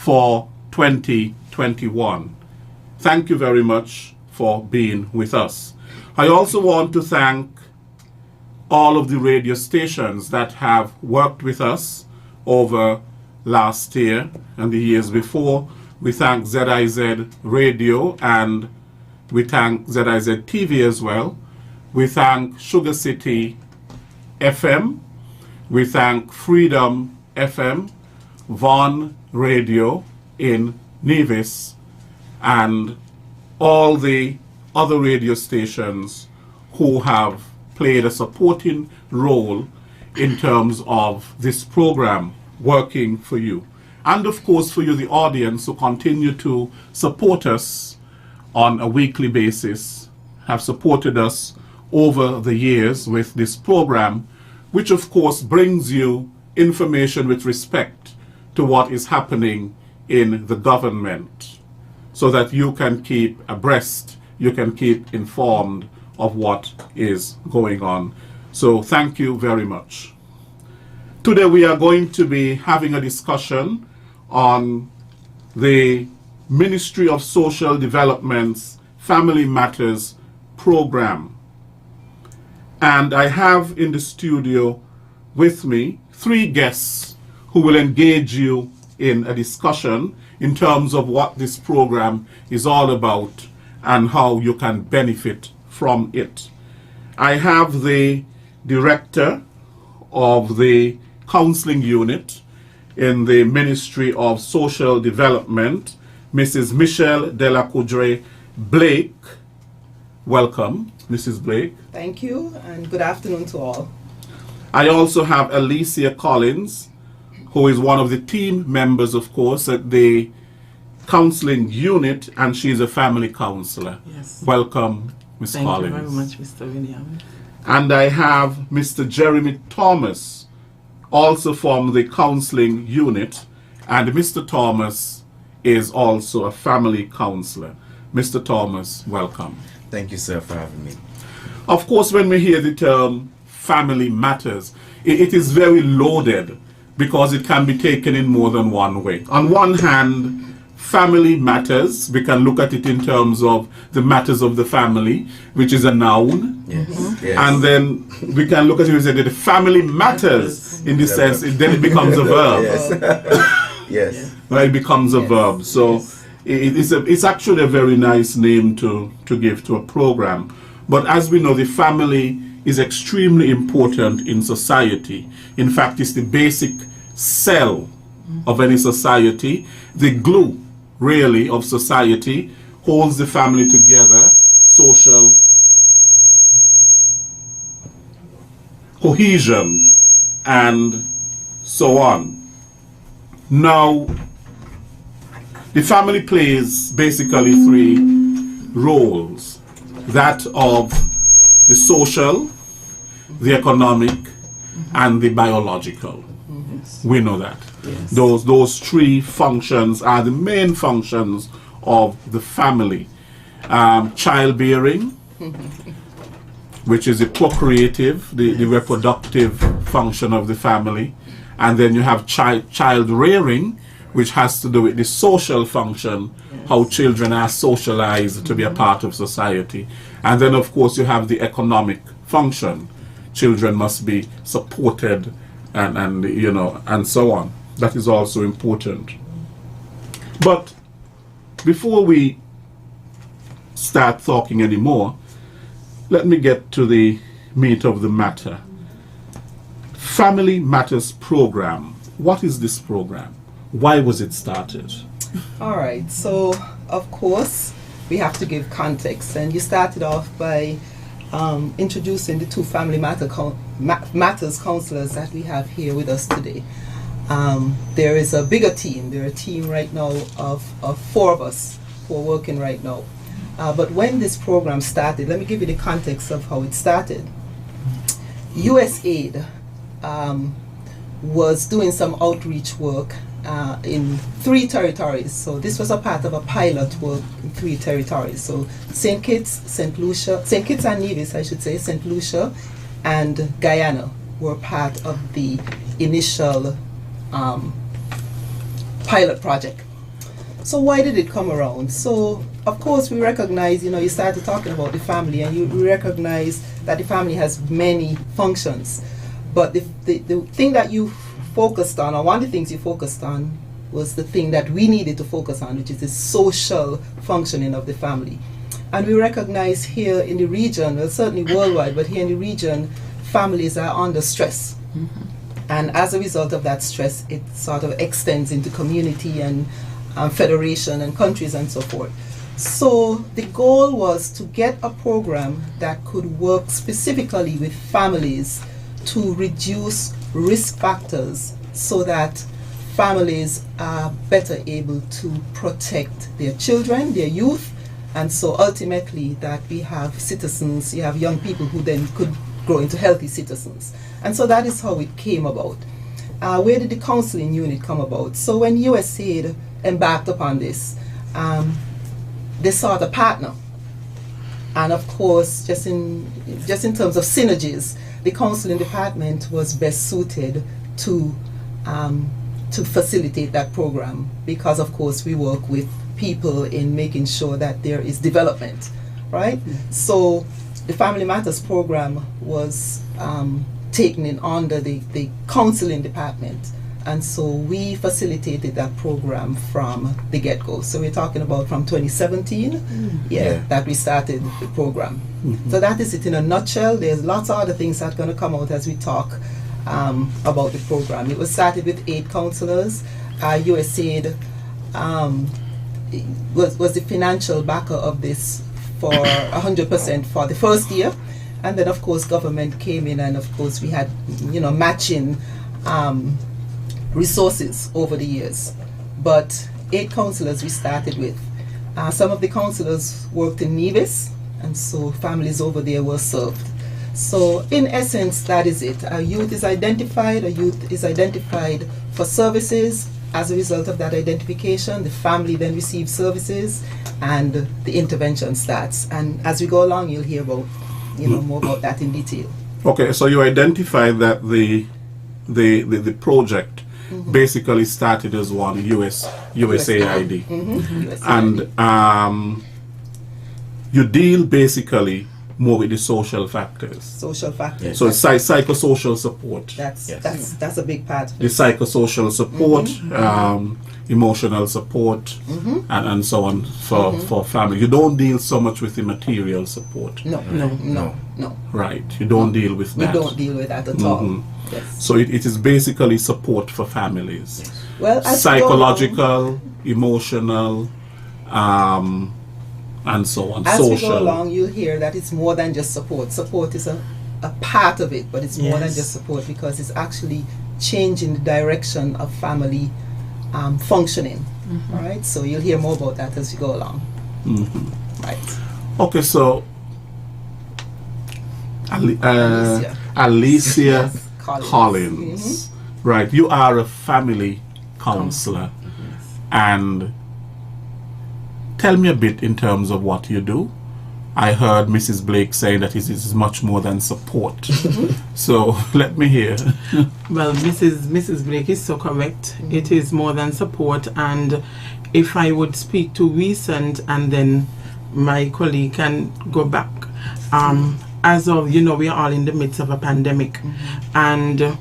for 2021. Thank you very much for being with us. I also want to thank all of the radio stations that have worked with us over last year and the years before. We thank ZIZ Radio and we thank ZIZ TV as well. We thank Sugar City FM. We thank Freedom FM, WINN Radio in Nevis, and all the other radio stations who have played a supporting role in terms of this program working for you. And of course for you, the audience, who continue to support us on a weekly basis, have supported us over the years with this program, which of course brings you information with respect to what is happening in the government, so that you can keep abreast, you can keep informed of what is going on. So thank you very much. Today we are going to be having a discussion on the Ministry of Social Development's Family Matters program. And I have in the studio with me 3 guests who will engage you in a discussion in terms of what this program is all about and how you can benefit from it. I have the director of the counseling unit in the Ministry of Social Development, Mrs. Michelle Delacoudre Blake. Welcome, Mrs. Blake. Thank you, and good afternoon to all. I also have Alicia Collins, who is one of the team members, of course, at the counseling unit, and she's a family counselor. Yes. Welcome, Ms. Collins. Thank you very much, Mr. William. And I have Mr. Jeremy Thomas, also from the counseling unit, and Mr. Thomas is also a family counselor. Mr. Thomas, welcome. Thank you, sir, for having me. Of course, when we hear the term family matters, it is very loaded because it can be taken in more than one way. On one hand, family matters, we can look at it in terms of the matters of the family, which is a noun. Yes. Yes. And then we can look at it and say that the family matters in the sense, then it becomes a verb. Yes. Yes. Right, it becomes a verb. So it's actually a very nice name to give to a program. But as we know, the family is extremely important in society. In fact, it's the basic cell of any society. The glue, really, of society holds the family together, social cohesion, and so on. Now, the family plays basically 3 roles: that of the social, the economic, and the biological. Yes. We know that. Yes. Those 3 functions are the main functions of the family. Childbearing, which is the procreative, the reproductive function of the family. And then you have child rearing, which has to do with the social function, yes, how children are socialized to be a part of society. And then of course you have the economic function. Children must be supported and you know, and so on. That is also important. But before we start talking anymore, let me get to the meat of the matter. Family Matters program. What is this program? Why was it started? All right, so of course we have to give context, and you started off by introducing the 2 Family Matters counselors that we have here with us today. There is a bigger team. There are a team right now of 4 of us who are working right now. But when this program started, let me give you the context of how it started. USAID was doing some outreach work in 3 territories. So this was a part of a pilot work in 3 territories. So St Kitts and Nevis, I should say, St. Lucia and Guyana were part of the initial pilot project. So why did it come around? So of course we recognize, you started talking about the family, and you recognize that the family has many functions. But the thing that you focused on, or one of the things you focused on, was the thing that we needed to focus on, which is the social functioning of the family. And we recognize here in the region, well, certainly worldwide, but here in the region, families are under stress. And as a result of that stress, it sort of extends into community and federation and countries and so forth. So the goal was to get a program that could work specifically with families to reduce risk factors so that families are better able to protect their children, their youth, and so ultimately that we have citizens, you have young people who then could grow into healthy citizens. And so that is how it came about. Where did the counseling unit come about? So when USAID embarked upon this, they sought a partner. And of course, just in terms of synergies, the counseling department was best suited to facilitate that program, because of course we work with people in making sure that there is development, right? So the Family Matters program was taken in under the counseling department, and so we facilitated that program from the get-go. So we're talking about from 2017, that we started the program. So that is it in a nutshell. There's lots of other things that are going to come out as we talk about the program. It was started with 8 counselors. USAID was the financial backer of this for 100% for the first year, and then of course government came in, and of course we had matching resources over the years. But 8 counselors we started with. Some of the counselors worked in Nevis, and so families over there were served. So in essence, that is it. A youth is identified for services. As a result of that identification, the family then receives services and the intervention starts. And as we go along, you'll hear about more about that in detail. Okay, so you identified that the project basically started as one USAID. And you deal basically more with the social factors. Social factors. So it's psychosocial support. That's a big part. The psychosocial support, emotional support, and so on for family. You don't deal so much with the material support. No. Right. You don't deal with that. We don't deal with that at all. Yes. So it is basically support for families. Yes. Well, psychological, emotional, and so on. As social. we go along, you'll hear that it's more than just support. Support is a part of it, but it's more than just support, because it's actually changing the direction of family functioning. Right? So you'll hear more about that as you go along. Right. Okay, so Alicia Collins. Right, you are a family counselor, and tell me a bit in terms of what you do. I heard Mrs. Blake saying that it is much more than support. So let me hear. Well, Mrs. Blake is so correct. It is more than support. And if I would speak to recent, and then my colleague can go back. As of, we are all in the midst of a pandemic. And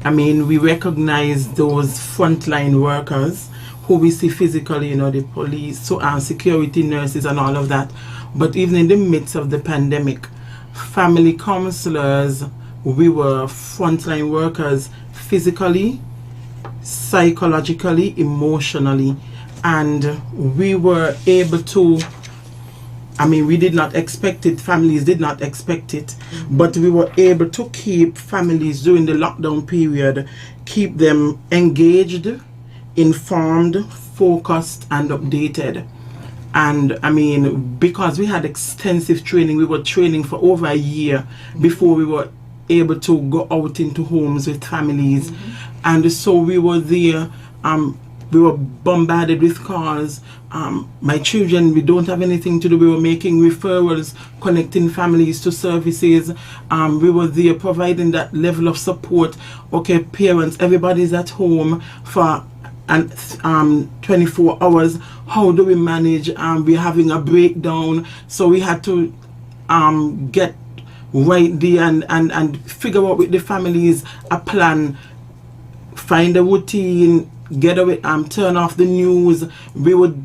we recognize those frontline workers who we see physically, the police, security nurses and all of that. But even in the midst of the pandemic, family counselors, we were frontline workers physically, psychologically, emotionally, and we were able to, we did not expect it, families did not expect it, but we were able to keep families during the lockdown period, keep them engaged, informed, focused, and updated. And because we had extensive training, we were training for over a year before we were able to go out into homes with families. And so we were there, we were bombarded with calls. My children, we don't have anything to do. We were making referrals, connecting families to services. We were there providing that level of support. Okay, parents, everybody's at home for 24 hours. how do we manage? We're having a breakdown, so we had to get right there and figure out with the families a plan, find a routine, get away, turn off the news. We would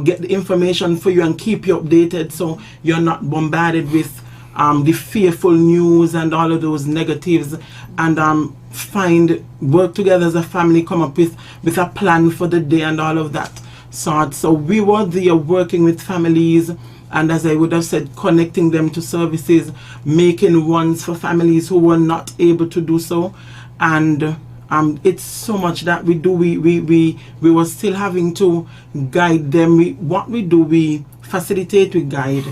get the information for you and keep you updated, so you're not bombarded with the fearful news and all of those negatives, and work together as a family, come up with a plan for the day and all of that sort. So we were there working with families, and as I would have said, connecting them to services, making runs for families who were not able to do so. And it's so much that we do. We were still having to guide them. What we do, we facilitate, we guide.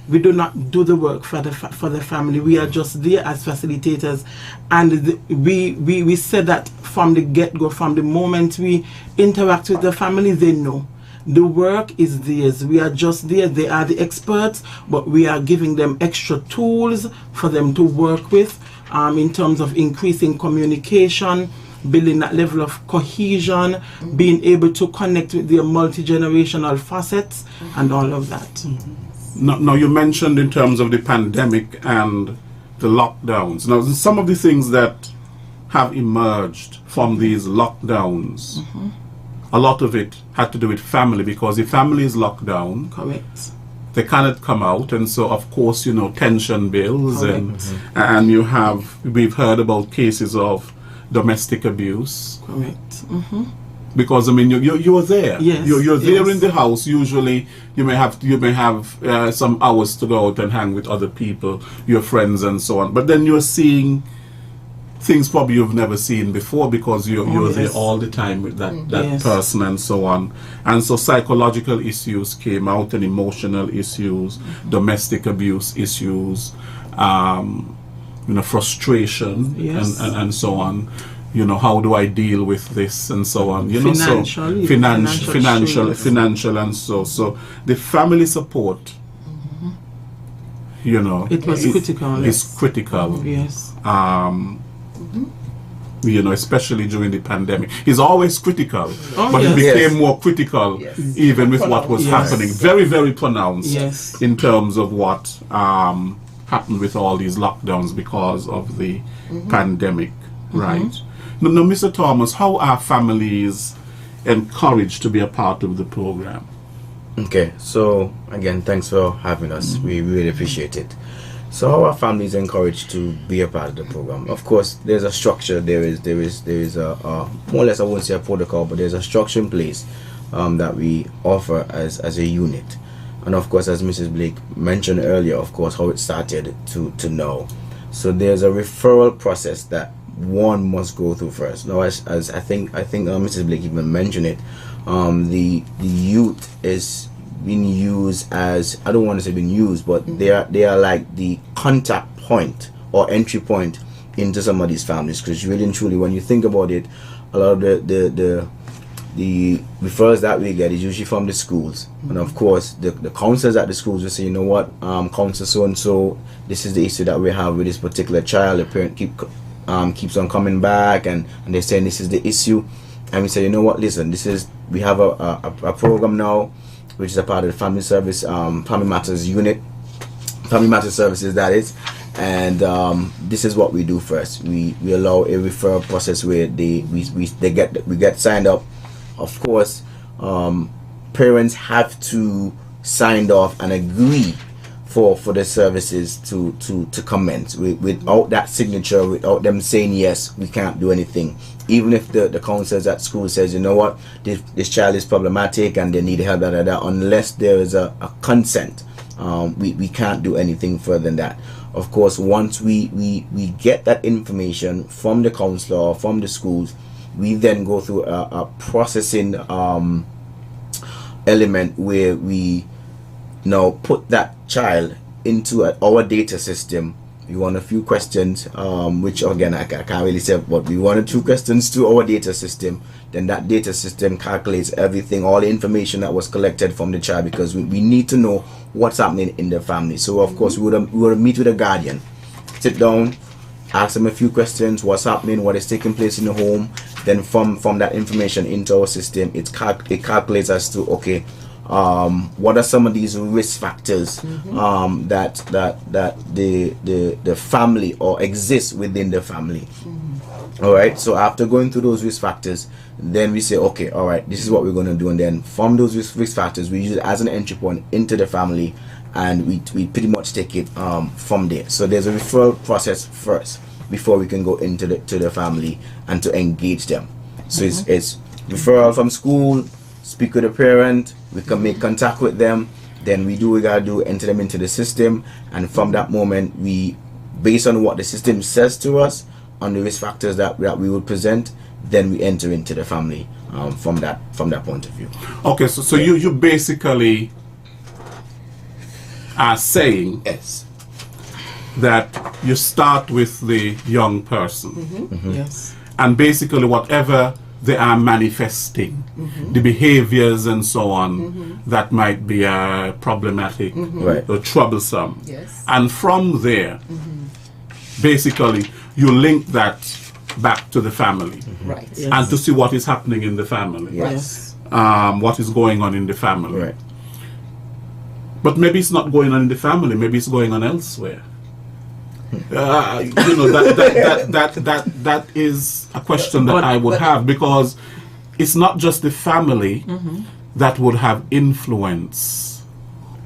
We do not do the work for the family. We are just there as facilitators, and we said that from the get-go, from the moment we interact with the family, they know the work is theirs. We are just there. They are the experts, but we are giving them extra tools for them to work with, in terms of increasing communication, building that level of cohesion, being able to connect with their multi-generational facets, and all of that. Now, you mentioned in terms of the pandemic and the lockdowns. Now, some of the things that have emerged from these lockdowns, a lot of it had to do with family, because the family is locked down. Correct. They cannot come out, and so of course, tension builds. Correct. And we've heard about cases of domestic abuse. Correct. Because you were there. Yes. You're there Yes. in the house. Usually, you may have some hours to go out and hang with other people, your friends, and so on. But then you're seeing things probably you've never seen before, because you're there all the time with that Yes. person, and so on. And so psychological issues came out, and emotional issues, domestic abuse issues, frustration, Yes. and so on. How do I deal with this, and so on. Financial, and so the family support. It was critical. Is critical. Yes. Especially during the pandemic. It's always critical, but yes. it became more critical, even with what was happening. Very, very pronounced in terms of what happened with all these lockdowns because of the pandemic, right? Now, Mr. Thomas, how are families encouraged to be a part of the program? Okay, so again, thanks for having us. We really appreciate it. So how are families encouraged to be a part of the program? Of course, there's a structure. There is a more or less, I won't say a protocol, but there's a structure in place that we offer as a unit. And of course, as Mrs. Blake mentioned earlier, of course, how it started to know. So there's a referral process that one must go through first. Now, as I think Mrs. Blake even mentioned it, the youth is being used as, I don't want to say being used, but they are like the contact point or entry point into some of these families. Because really and truly, when you think about it, a lot of the referrals that we get is usually from the schools, and of course the counselors at the schools will say, you know what, counselor so and so, this is the issue that we have with this particular child. The parent keeps on coming back, and they're saying this is the issue, and we say, you know what, listen, we have a program now, which is a part of the family service, family matters unit, family matters services, that is. And this is what we do first. We allow a referral process where we get signed up. Of course, parents have to sign off and agree for the services to commence. Without that signature, without them saying yes, we can't do anything. Even if the counselors at school says, you know what, this child is problematic and they need help, unless there is a consent, we can't do anything further than that. Of course, once we get that information from the counselor or from the schools, we then go through a processing element where we now put that child into our data system. We want a few questions, which again I can't really say, but we wanted 2 questions to our data system. Then that data system calculates everything, all the information that was collected from the child, because we need to know what's happening in the family. So of course we would meet with a guardian, sit down, ask them a few questions, what's happening, what is taking place in the home. Then from that information into our system, it calculates as to, okay, what are some of these risk factors that the family or exist within the family. All right, so after going through those risk factors, then we say, okay, all right, this is what we're going to do. And then from those risk factors, we use it as an entry point into the family, and we pretty much take it from there. So there's a referral process first before we can go into the family and to engage them. So it's referral from school, speak with a parent, we can make contact with them, then we do what we gotta do, enter them into the system, and from that moment, we, based on what the system says to us, on the risk factors that we would present, then we enter into the family from that point of view. Okay, so you basically are saying Yes. that you start with the young person, Yes. and basically whatever they are manifesting, the behaviors and so on, that might be problematic Right. or troublesome. Yes. And from there, basically, you link that back to the family, Right. Yes. and to see what is happening in the family, Yes. what is going on in the family. Right. But maybe it's not going on in the family, maybe it's going on elsewhere. That is a question that But- I would have, because it's not just the family that would have influence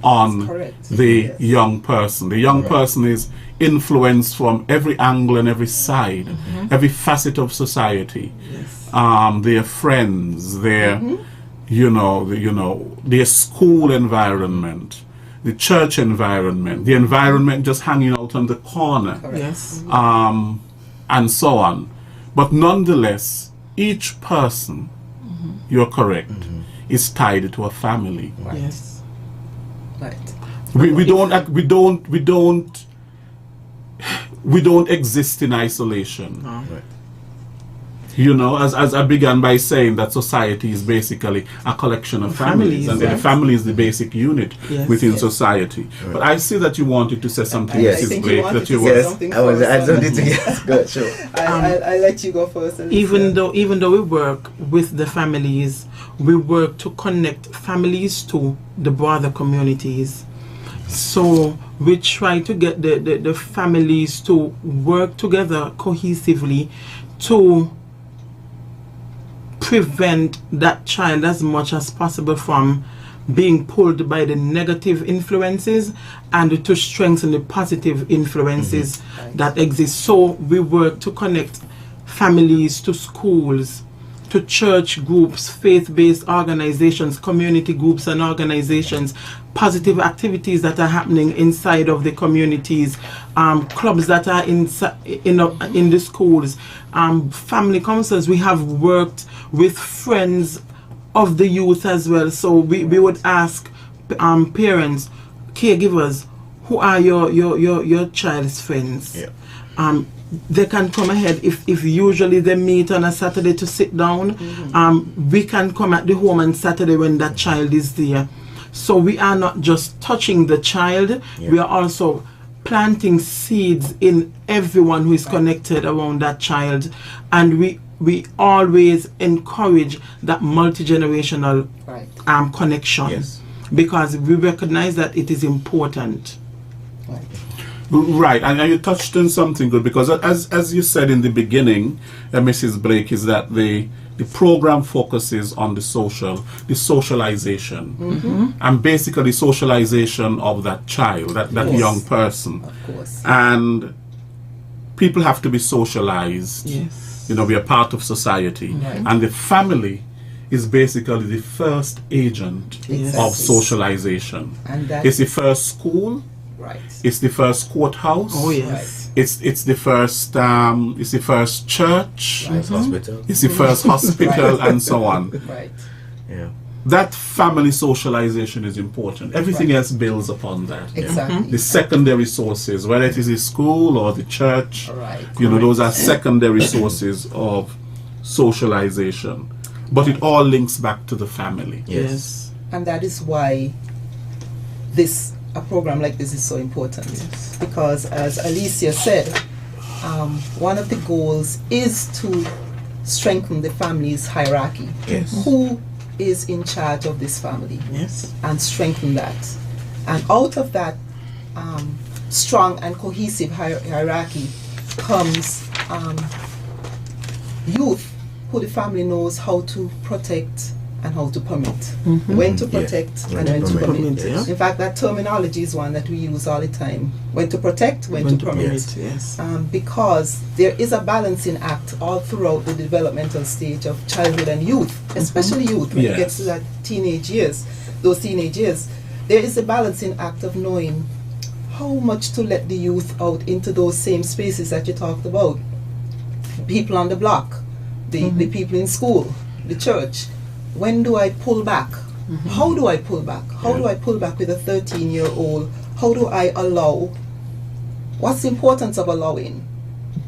on That's correct. the Yes. young person. The young person is influenced from every angle and every side, every facet of society. Their friends, their their school environment, the church environment, the environment just hanging out on the corner, Yes. and so on. But nonetheless, each person, you're correct, is tied to a family. Yes. Right. We don't exist in isolation. Right. You know, as I began by saying that society is basically a collection of families, and the yes. family is the basic unit Yes. within Yes. society. But I see that you wanted to say something, Yes. I Mrs. think you Blake, wanted that to you say were. Yes, something I first, don't to yes, good, sure. I'll let you go first. Alicia. Even though we work with the families, we work to connect families to the broader communities. So we try to get the families to work together cohesively to prevent that child as much as possible from being pulled by the negative influences, and to strengthen the positive influences that exist. So we work to connect families to schools, to church groups, faith-based organizations, community groups and organizations, positive activities that are happening inside of the communities, clubs that are in the schools, family councils. We have worked with friends of the youth as well. So we would ask parents, caregivers, who are your child's friends? Yeah. They can come ahead if usually they meet on a Saturday to sit down. We can come at the home on Saturday when that child is there. So we are not just touching the child, we are also planting seeds in everyone who is connected around that child, and we always encourage that multi-generational Right. connection, Yes. because we recognize that it is important. Right. Right, and you touched on something good, because as you said in the beginning, Mrs. Blake, is that the program focuses on the socialization, and basically socialization of that child, that Yes. young person. Of course. And people have to be socialized. Yes. You know, we are part of society, Right. and the family is basically the first agent Yes. of socialization. And that It's the first school. right. It's the first courthouse. Oh yes. It's the first church. Right. Hospital. It's the first hospital, Right. and so on. Right. Yeah. That family socialization is important. Everything Right. else builds upon that. Exactly. The secondary sources, whether it is the school or the church, Right. you know, those are secondary sources of socialization. But it all links back to the family. Yes. And that is why a program like this is so important. Because as Alicia said, one of the goals is to strengthen the family's hierarchy. Yes. Who is in charge of this family? Yes. And strengthen that. And out of that strong and cohesive hierarchy comes youth, who the family knows how to protect and how to permit. When to protect and when to permit. Yeah. In fact, that terminology is one that we use all the time. When to protect, when to permit. Yes. Because there is a balancing act all throughout the developmental stage of childhood and youth, especially youth, when it gets to that teenage years, those teenage years. There is a balancing act of knowing how much to let the youth out into those same spaces that you talked about. People on the block, the people in school, the church. When do I pull back? How do I pull back? How do I pull back with a 13-year-old? How do I allow? What's the importance of allowing?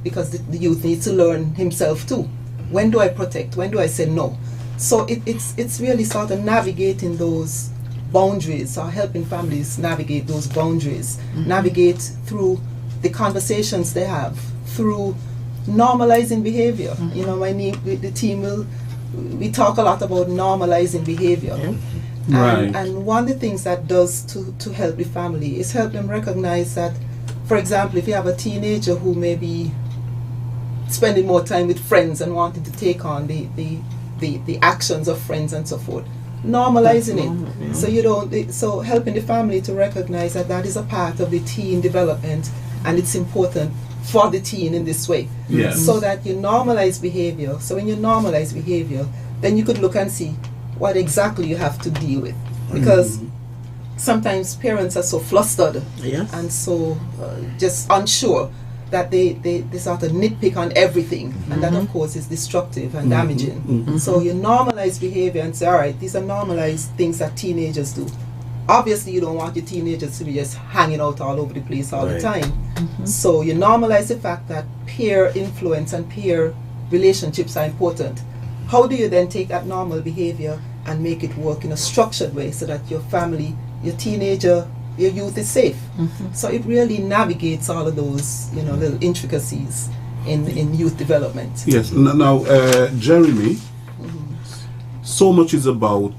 Because the youth needs to learn himself too. When do I protect? When do I say no? So it's really sort of navigating those boundaries, or helping families navigate those boundaries, navigate through the conversations they have, through normalizing behavior. You know, the team we talk a lot about normalizing behavior. Right. And one of the things that does to help the family is help them recognize that, for example, if you have a teenager who may be spending more time with friends and wanting to take on the actions of friends and so forth, normalizing it. So you don't, so helping the family to recognize that that is a part of the teen development, and it's important for the teen in this way. Yes. So that you normalize behavior. So when you normalize behavior, then you could look and see what exactly you have to deal with. Because sometimes parents are so flustered and so just unsure that they sort of nitpick on everything, and that of course is destructive and damaging. So you normalize behavior and say, all right, these are normalized things that teenagers do. Obviously you don't want your teenagers to be just hanging out all over the place all the time. So you normalize the fact that peer influence and peer relationships are important. How do you then take that normal behavior and make it work in a structured way so that your family, your teenager, your youth is safe? So it really navigates all of those, you know, little intricacies in youth development. Yes. Now, Jeremy, so much is about,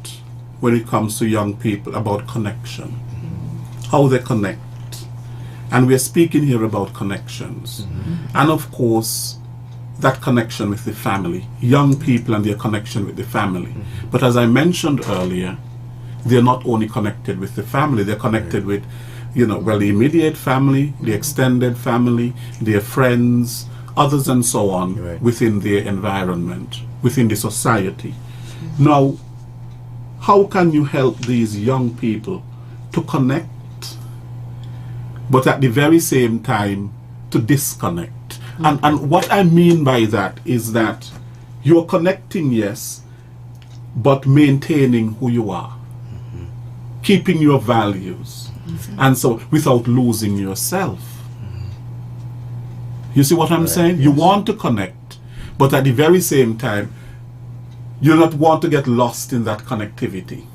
when it comes to young people, about connection, how they connect. And we're speaking here about connections. And of course, that connection with the family, young people and their connection with the family. But as I mentioned earlier, they're not only connected with the family, they're connected with, you know, well, the immediate family, the extended family, their friends, others and so on within their environment, within the society. Now, how can you help these young people to connect, but at the very same time to disconnect? And what I mean by that is that you're connecting, yes, but maintaining who you are, keeping your values, and so without losing yourself. You see what I'm saying? You want to connect, but at the very same time, you don't want to get lost in that connectivity.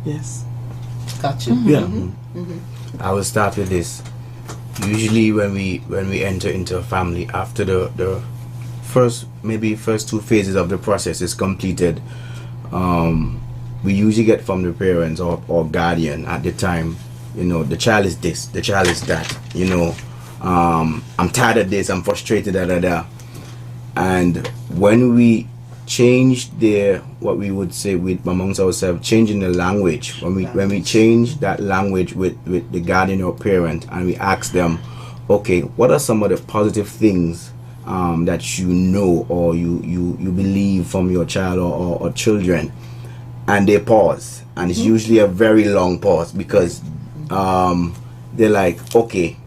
Yes. Got you. Yeah. I will start with this. Usually when we enter into a family, after the first two phases of the process is completed, we usually get from the parents or guardian at the time, you know, the child is this, the child is that, you know, I'm tired of this, I'm frustrated, and when we change what we would say with amongst ourselves, changing the language, when we change that language with the guardian or parent, and we ask them, okay, what are some of the positive things that you know or you believe from your child or children, and they pause, and it's usually a very long pause, because they're like, okay,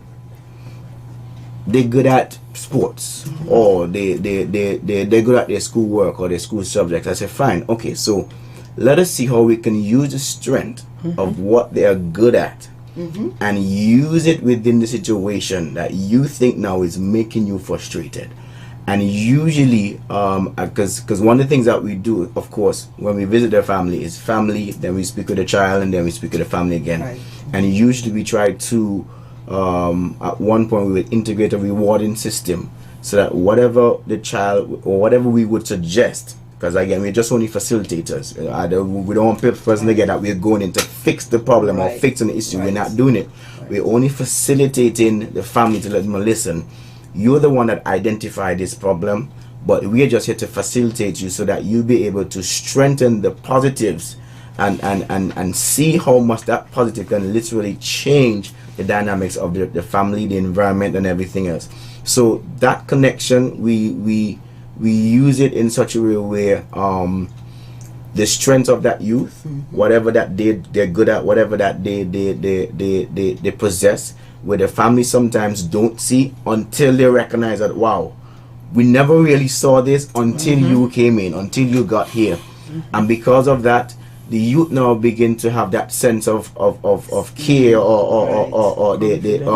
they're good at sports, or they're good at their schoolwork or their school subjects. I say, fine, okay, so let us see how we can use the strength of what they are good at and use it within the situation that you think now is making you frustrated. And usually, because one of the things that we do, of course, when we visit their family is family, then we speak with the child, and then we speak with the family again. Right. And usually we try to, at one point we will integrate a rewarding system so that whatever the child or whatever we would suggest, because again we're just only facilitators. We don't want the person to get that we're going in to fix the problem or fixing the issue. We're not doing it. We're only facilitating the family to let them listen. You're the one that identified this problem, but we're just here to facilitate you so that you'll be able to strengthen the positives and see how much that positive can literally change the dynamics of the family, the environment, and everything else. So that connection, we use it in such a way where the strength of that youth, whatever that they're good at, whatever that they possess, where the family sometimes don't see until they recognize that, wow, we never really saw this until you came in, until you got here. And because of that, the youth now begin to have that sense of care or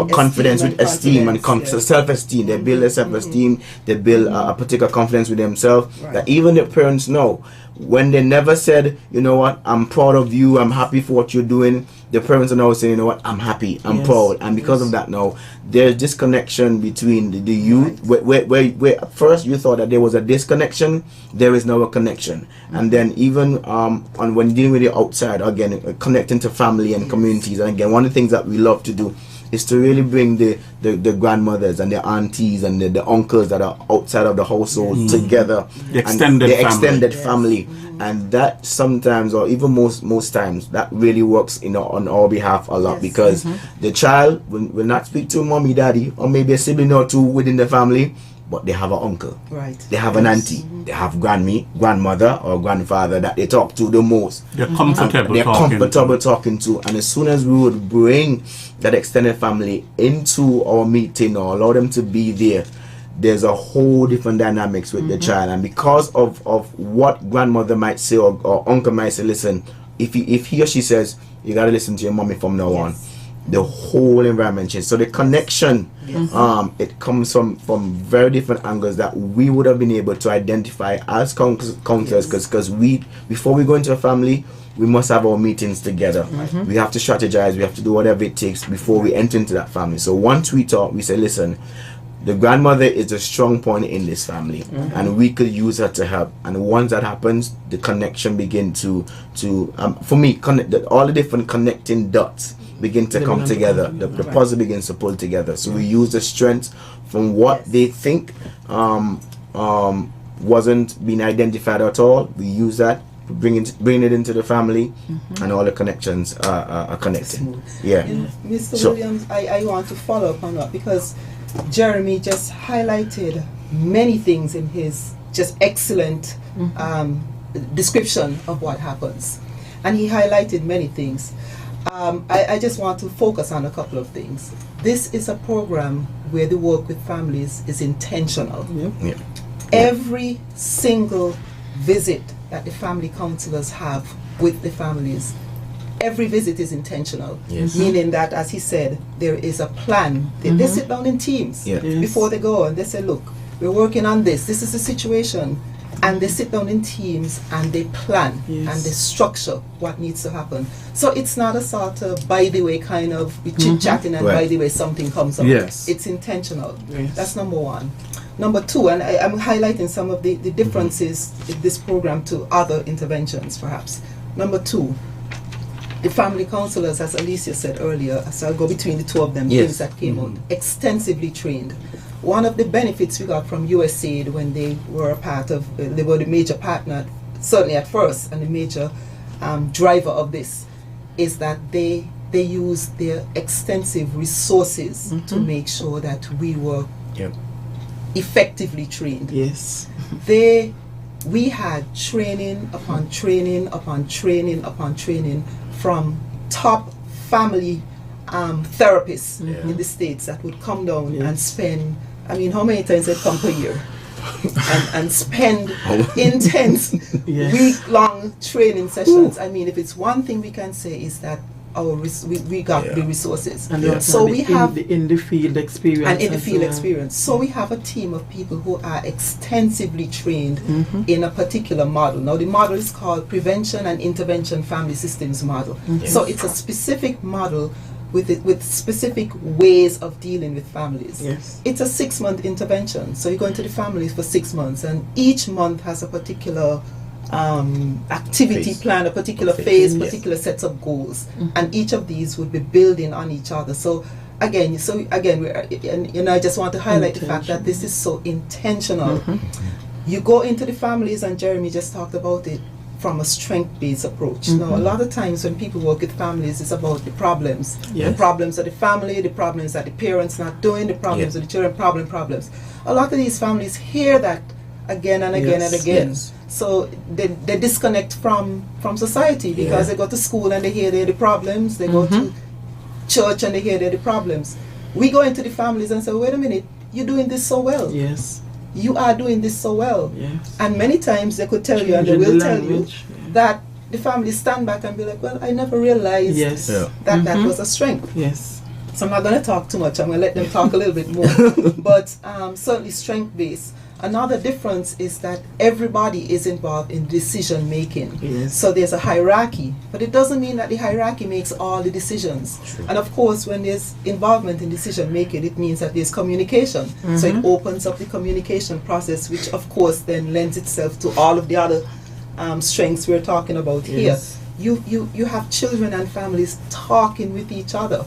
confidence with esteem and self-esteem. They build their self-esteem, they build a particular confidence with themselves, that even the parents know. When they never said, you know what, I'm proud of you, I'm happy for what you're doing, the parents are now saying, you know what, I'm happy, I'm proud. And because of that now, there's this connection between the youth, where at first you thought that there was a disconnection, there is now a connection. And then even on when dealing with the outside, again, connecting to family and communities. And again, one of the things that we love to do is to really bring the grandmothers and the aunties and the uncles that are outside of the household together. The extended family. And that sometimes, or even most times, that really works on our behalf a lot, because the child will not speak to mommy, daddy, or maybe a sibling or two within the family, but they have an uncle, they have an auntie, they have grandmother or grandfather that they talk to the most. They're comfortable talking to. And as soon as we would bring that extended family into our meeting or allow them to be there, there's a whole different dynamics with the child. And because of what grandmother might say or uncle might say, listen, if he or she says, you got to listen to your mommy from now on, the whole environment changes. So the connection, it comes from very different angles that we would have been able to identify as counselors, because before we go into a family, we must have our meetings together. We have to strategize, we have to do whatever it takes before we enter into that family. So once we talk, we say, listen, the grandmother is a strong point in this family, and we could use her to help. And once that happens, the connection begin to for me, all the different connecting dots begin to come together. The puzzle begins to pull together. So we use the strength from what they think wasn't being identified at all. We use that, bring it into the family, and all the connections are connected. Mr. Williams, I want to follow up on that, because Jeremy just highlighted many things in his just excellent description of what happens, and he highlighted many things. I just want to focus on a couple of things. This is a program where the work with families is intentional. Every single visit that the family counselors have with the families, every visit is intentional, meaning that, as he said, there is a plan. They sit down in teams before they go, and they say, look, we're working on this is the situation, and they sit down in teams and they plan and they structure what needs to happen. So it's not a sort of by the way kind of chit-chatting and by the way something comes up. It's intentional. That's number one. Number two, and I'm highlighting some of the differences in this program to other interventions perhaps. Number two, the family counselors, as Alicia said earlier, so I'll go between the two of them, things that came out, extensively trained. One of the benefits we got from USAID when they were a part of, they were the major partner, certainly at first, and the major driver of this, is that they use their extensive resources to make sure that we were effectively trained. We had training upon training upon training upon training from top family therapists in the States that would come down and spend, I mean, how many times they'd come per year and spend intense week-long training sessions. I mean, if it's one thing we can say is that we got the resources, and so we have in the field experience, and in the field experience. So we have a team of people who are extensively trained in a particular model. Now the model is called Prevention and Intervention Family Systems Model. So it's a specific model with specific ways of dealing with families. Yes. It's a 6-month intervention. So you go into the families for 6 months, and each month has a particular activity Phase. plan, a particular phase, Yes. particular sets of goals, and each of these would be building on each other. So again, I just want to highlight the fact that this is so intentional. You go into the families, and Jeremy just talked about it, from a strength-based approach. Now, a lot of times when people work with families, it's about the problems. Yes. The problems of the family, the problems that the parents not doing, the problems of the children, problems. A lot of these families hear that again and again and again. Yes. So they disconnect from society because they go to school and they hear they're the problems. They go to church and they hear they're the problems. We go into the families and say, wait a minute, you're doing this so well. Yes. You are doing this so well. Yes. And many times they could tell you, and they Changing will the tell you, language. that the family stand back and be like, well, I never realized Yes. Yeah. that that was a strength. Yes. So I'm not going to talk too much. I'm going to let them talk a little bit more. But certainly strength-based. Another difference is that everybody is involved in decision making. Yes. So there's a hierarchy, but it doesn't mean that the hierarchy makes all the decisions. True. And of course, when there's involvement in decision making, it means that there's communication. So it opens up the communication process, which of course then lends itself to all of the other strengths we're talking about Yes. here. You have children and families talking with each other.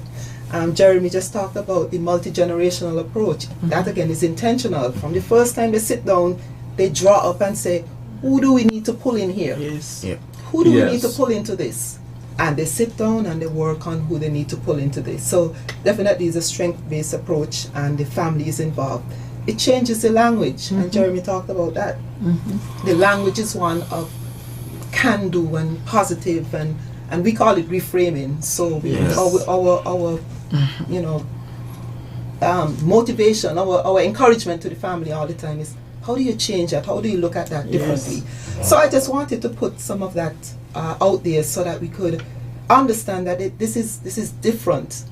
Jeremy just talked about the multi-generational approach. That again is intentional. From the first time they sit down, they draw up and say, who do we need to pull in here? Yes. Yeah. Who do we need Yes. to pull into this? And they sit down and they work on who they need to pull into this. So definitely it's a strength-based approach, and the family is involved. It changes the language, and Jeremy talked about that. The language is one of can-do and positive, and we call it reframing. So Yes. our motivation, our encouragement to the family all the time is, how do you change that? How do you look at that differently? So I just wanted to put some of that out there so that we could understand that this is different,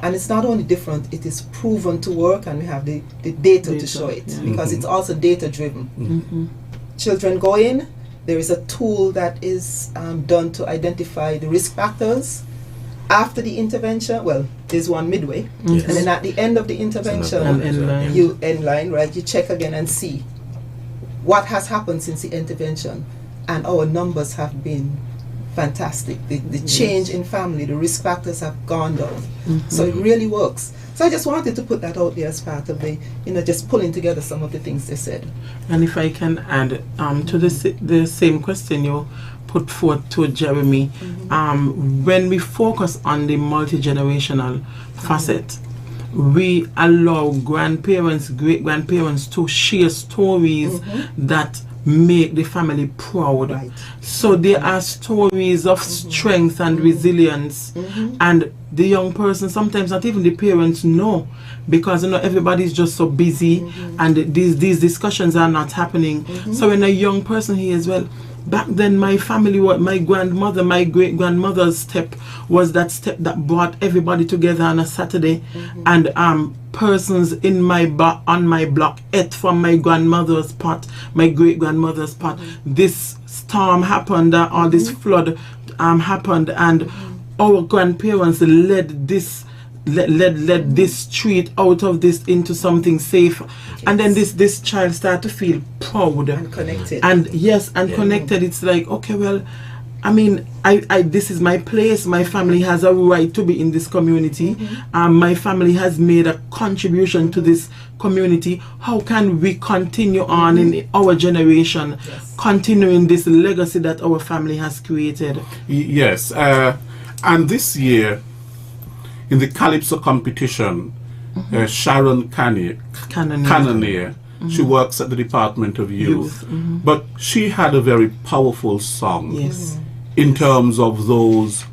and it's not only different, it is proven to work, and we have the data to show it, because it's also data driven. Children go in, there is a tool that is done to identify the risk factors. After the intervention, well, there's one midway, Yes. and then at the end of the intervention, And end line. you end line, right? You check again and see what has happened since the intervention, and our numbers have been fantastic. The change in family, the risk factors have gone down. So it really works. So I just wanted to put that out there as part of the, just pulling together some of the things they said. And if I can add to the same question you put forth to Jeremy, when we focus on the multi-generational facet, we allow grandparents, great-grandparents to share stories that make the family proud. Right. So there are stories of strength and resilience, and the young person, sometimes not even the parents know, because everybody's just so busy, and these discussions are not happening. So when a young person hears, well, back then my family, my grandmother, my great-grandmother's step was that step that brought everybody together on a Saturday, and persons in on my block ate from my grandmother's pot, my great-grandmother's pot. This storm happened, or this flood happened, and our grandparents led this street out of this into something safe. And then this child start to feel proud And connected. and connected. It's like, okay, well, I mean, I this is my place. My family has a right to be in this community. My family has made a contribution to this community. How can we continue on in our generation, continuing this legacy that our family has created? Yes, and this year, in the Calypso competition, Sharon Cannonier, she works at the Department of Youth, but she had a very powerful song Yes. in terms of those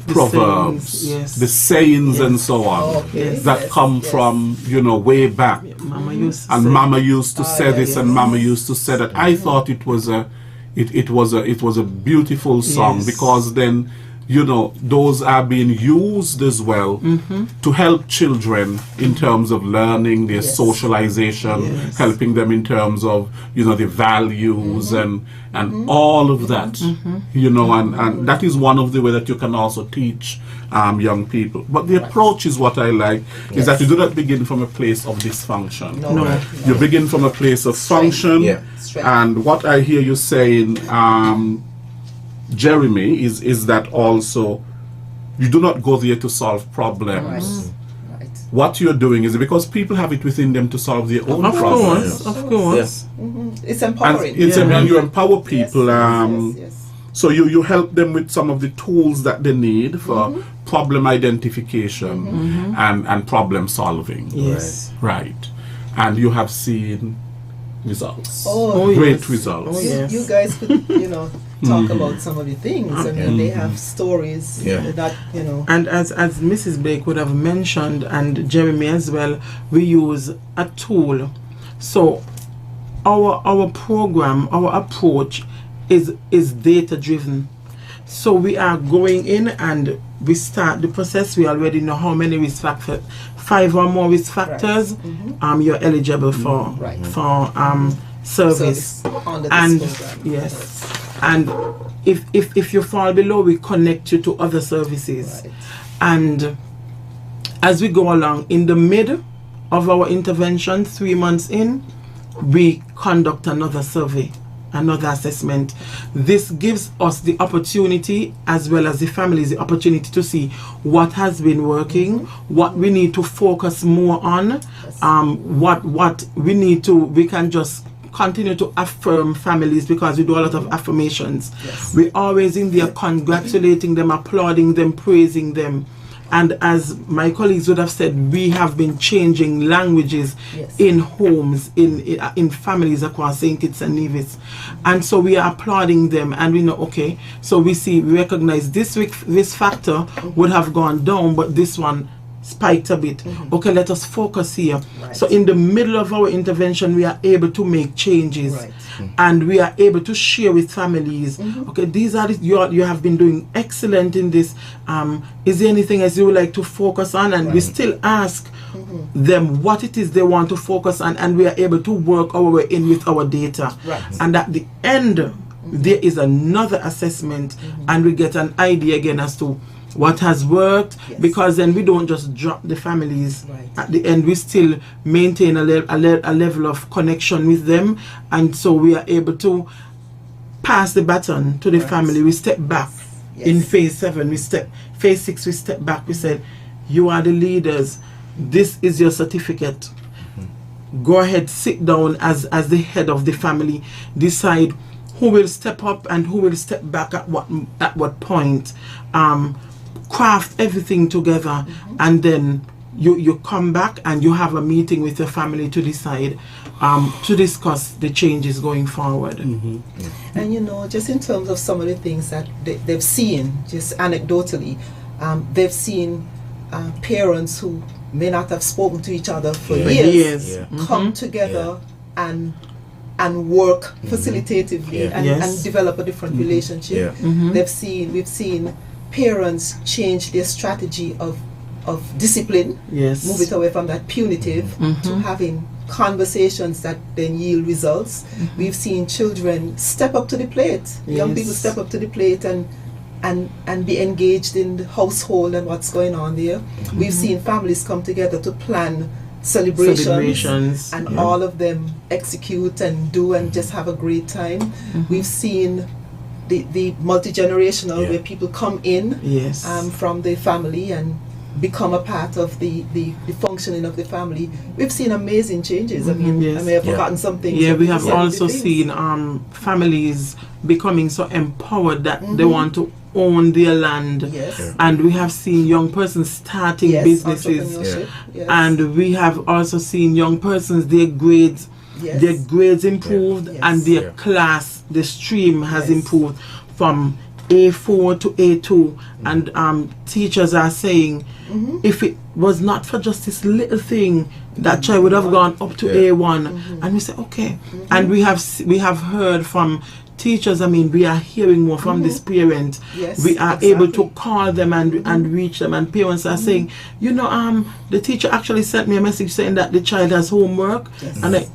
proverbs, sayings, yes. the sayings and so on, Okay. that Yes, come yes. from, way back. Mama used to And say, Mama used to say this, and yes. Mama used to say that. I thought it was a beautiful song, Yes. because then you know, those are being used as well to help children in terms of learning their socialization, helping them in terms of, you know, the values and all of that, you know, and that is one of the way that you can also teach young people. But the approach is what I like, is that you do not begin from a place of dysfunction. No. You begin from a place of function. And what I hear you saying, Jeremy, is that also you do not go there to solve problems. What you're doing is because people have it within them to solve their own problems. Of course. It's empowering. And you empower people. So you help them with some of the tools that they need for problem identification and problem solving. Yes. Right. And you have seen results. Great results. You guys could, you know, talk about some of the things. I mean, they have stories that, you know. And as Mrs. Blake would have mentioned, and Jeremy as well, we use a tool. So our program, our approach is data driven. So we are going in and we start the process. We already know how many risk factors, 5 or more risk factors you're eligible for service. Under And this program. yes, and if you fall below, we connect you to other services. And as we go along, in the middle of our intervention, 3 months in, we conduct another survey, another assessment. This gives us the opportunity, as well as the families, the opportunity to see what has been working, what we need to focus more on, what we can just continue to affirm families, because we do a lot of affirmations. We're always in there congratulating them, applauding them, praising them. And as my colleagues would have said, we have been changing languages in homes, in families across St Kitts and Nevis. And so we are applauding them, and we know, okay, so we recognize this factor would have gone down, but this one spiked a bit. Okay, let us focus here. So in the middle of our intervention, we are able to make changes. And we are able to share with families, okay, these are you have been doing excellent in this. Is there anything else you would like to focus on? And we still ask them what it is they want to focus on, and we are able to work our way in with our data. And at the end, there is another assessment, and we get an idea again as to what has worked, because then we don't just drop the families. At the end, we still maintain a level of connection with them, and so we are able to pass the baton to the family. We step back in phase 7, phase 6, we step back. We said, you are the leaders, this is your certificate. Go ahead, sit down as the head of the family, decide who will step up and who will step back at what point. Craft everything together, and then you come back and you have a meeting with your family to decide, to discuss the changes going forward. And you know, just in terms of some of the things that they've seen, just anecdotally, they've seen parents who may not have spoken to each other for years come together and work facilitatively and develop a different relationship. We've seen parents change their strategy of discipline, move it away from that punitive to having conversations that then yield results. We've seen children step up to the plate, young people step up to the plate and be engaged in the household and what's going on there. We've seen families come together to plan celebrations and all of them execute and do and just have a great time. We've seen the multi-generational, where people come in from the family and become a part of the functioning of the family. We've seen amazing changes. I mean, I may have forgotten something. We have also seen families becoming so empowered that they want to own their land. And we have seen young persons starting businesses. And we have also seen young persons, their grades improved, and their class, the stream has improved from A4 to A2, and teachers are saying, if it was not for just this little thing, that child would have gone up to A1. And we say, okay. And we have heard from teachers, I mean, we are hearing more from this parent. Yes, We are exactly. able to call them and reach them, and parents are saying, you know, the teacher actually sent me a message saying that the child has homework, Yes.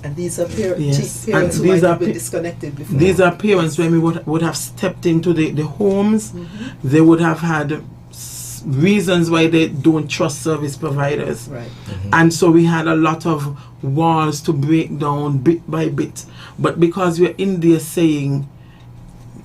and these are Yes. parents And who these might are have been pa- disconnected before. these are parents when we would have stepped into the homes, they would have had reasons why they don't trust service providers. Right. And so we had a lot of walls to break down bit by bit. But because we're in there saying,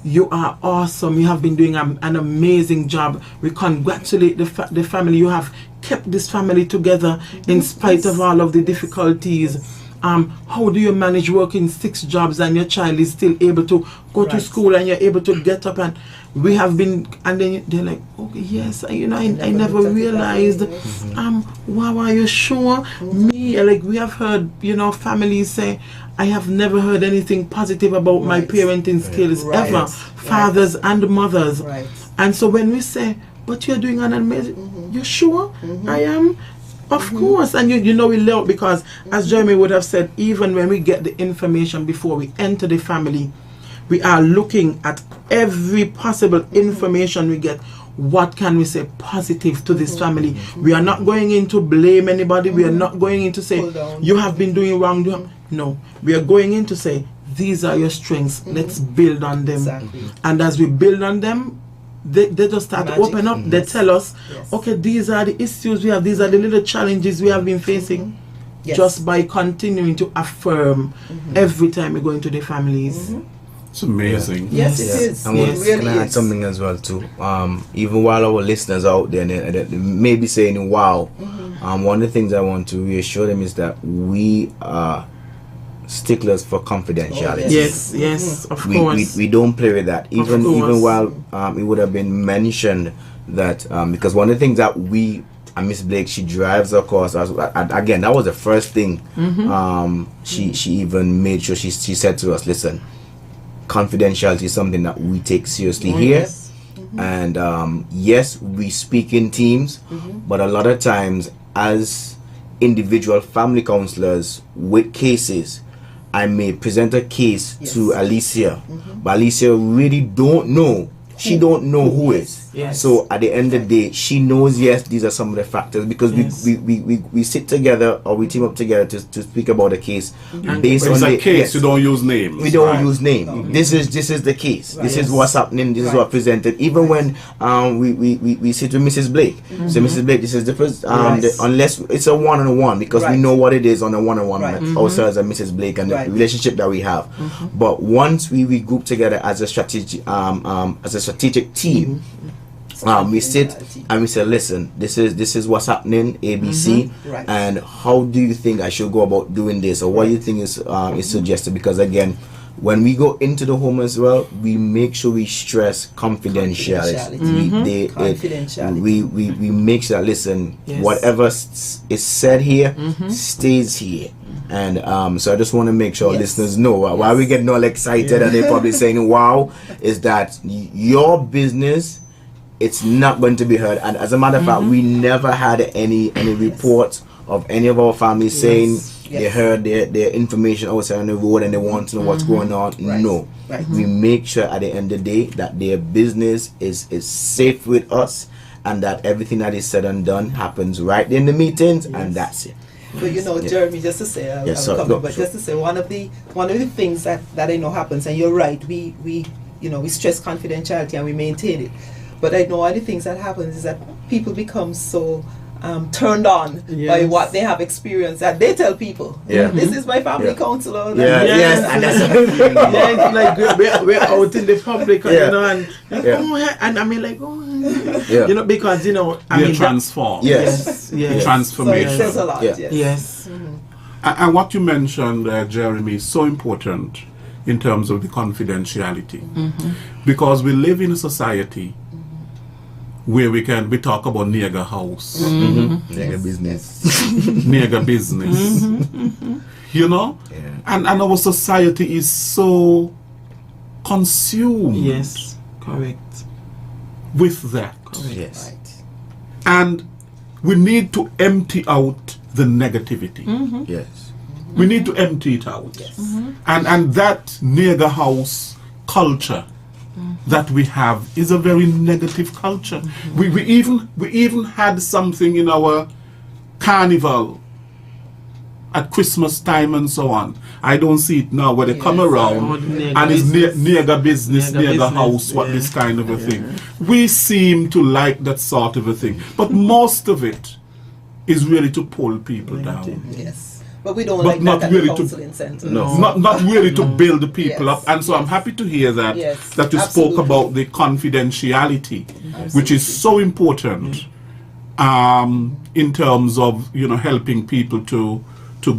you are awesome, you have been doing an amazing job, we congratulate the family, you have kept this family together in spite of all of the difficulties. How do you manage working 6 jobs and your child is still able to go to Right. school and you're able to get up? And we have been, and then they're like, okay, yes, you know, I never looked at it that way, realized. yes. Wow, are you sure? Me, like, we have heard, you know, families say, I have never heard anything positive about my Right. parenting skills Right. ever, fathers and mothers. Right. And so when we say, but you're doing an amazing, you sure? I am? Of course. And you know we love, because as Jeremy would have said, even when we get the information before we enter the family, we are looking at every possible information we get. What can we say positive to this family? We are not going in to blame anybody. We are not going in to say, Pull down. you have been doing wrong. No, we are going in to say, these are your strengths. Let's build on them. Exactly. And as we build on them, they just start Magic. to open up. They tell us, Yes. okay, these are the issues we have. These are the little challenges we have been facing. Yes. Just by continuing to affirm every time we go into the families. It's amazing. Yes, Yes. it is. And It Yes. really can I add is. something as well too? Even while our listeners out there, they may be saying, "Wow," one of the things I want to reassure them is that we are sticklers for confidentiality. Oh, Yes, yes, of we, course. we don't play with that. Even course. while it would have been mentioned that because one of the things that we and Miss Blake, she drives of course again, that was the first thing she even made sure she said to us, listen, confidentiality is something that we take seriously here. Yes. And yes, we speak in teams, but a lot of times as individual family counselors with cases, I may present a case Yes. to Alicia, but Alicia really don't know. She don't know who is. Yes. So at the end of the day, she knows, yes, these are some of the factors, because Yes. we sit together or we team up together to speak about a case based But it's on a the case, yes. you don't use names. We don't Right. use name. No. This is the case. Right. This is Yes. what's happening. This is Right. what presented. Even when we sit with Mrs. Blake. So Mrs. Blake, this is the first. Yes. Unless it's a one-on-one, because we Right. know what it is on a one-on-one Right. with ourselves and Mrs. Blake and Right. the relationship that we have. But once we group together as a strategic team. We sit and we say, listen, this is what's happening, ABC, Right. and how do you think I should go about doing this, or what do you think is suggested? Because again, when we go into the home as well, we make sure we stress confidentiality. Confidentiality. We make sure that, listen, Yes. whatever is said here stays here. And so I just want to make sure Yes. listeners know why we getting all excited and they're probably saying, wow, is that your business, it's not going to be heard. And as a matter of fact, we never had any reports of any of our families saying they Yes. heard their information outside on the road and they want to know what's going on. Right. No. Right. We make sure at the end of the day that their business is safe with us, and that everything that is said and done happens right in the meetings, and that's it. But you know, Yeah. Jeremy, just to say, Yes, sir. but No, just sure. to say, one of the things that I know happens, and you're right, we stress confidentiality and we maintain it. But I know one of the things that happens is that people become so turned on by Yes. what they have experienced that they tell people, Yeah. this is my family Yeah. counselor. Yeah, Yes. yes, and that's Yeah, it's like we're out in the public, and, Yeah. you know, and Yeah. oh, and I mean, like, oh, Yeah. you know, because you know, I They're mean, transformed. Yes. yes, So yes, it Transformation. says a lot. Yeah. Yes. yes, And what you mentioned, Jeremy, is so important in terms of the confidentiality, because we live in a society where we talk about nigger house, Nigga business. nigger business, you know, Yeah. and our society is so consumed yes, correct, with that, Yes. Right. and we need to empty out the negativity. Yes. We need to empty it out. Yes. And that nigger house culture that we have is a very negative culture. We even had something in our carnival at Christmas time and so on. I don't see it now where they come around and it's nigger business, nigger house, what this kind of a thing. We seem to like that sort of a thing. But most of it is really to pull people down. Yes. But we don't like not that really at the counseling center. No. Not really to build the people up. And so I'm happy to hear that that you spoke about the confidentiality, which is so important in terms of helping people to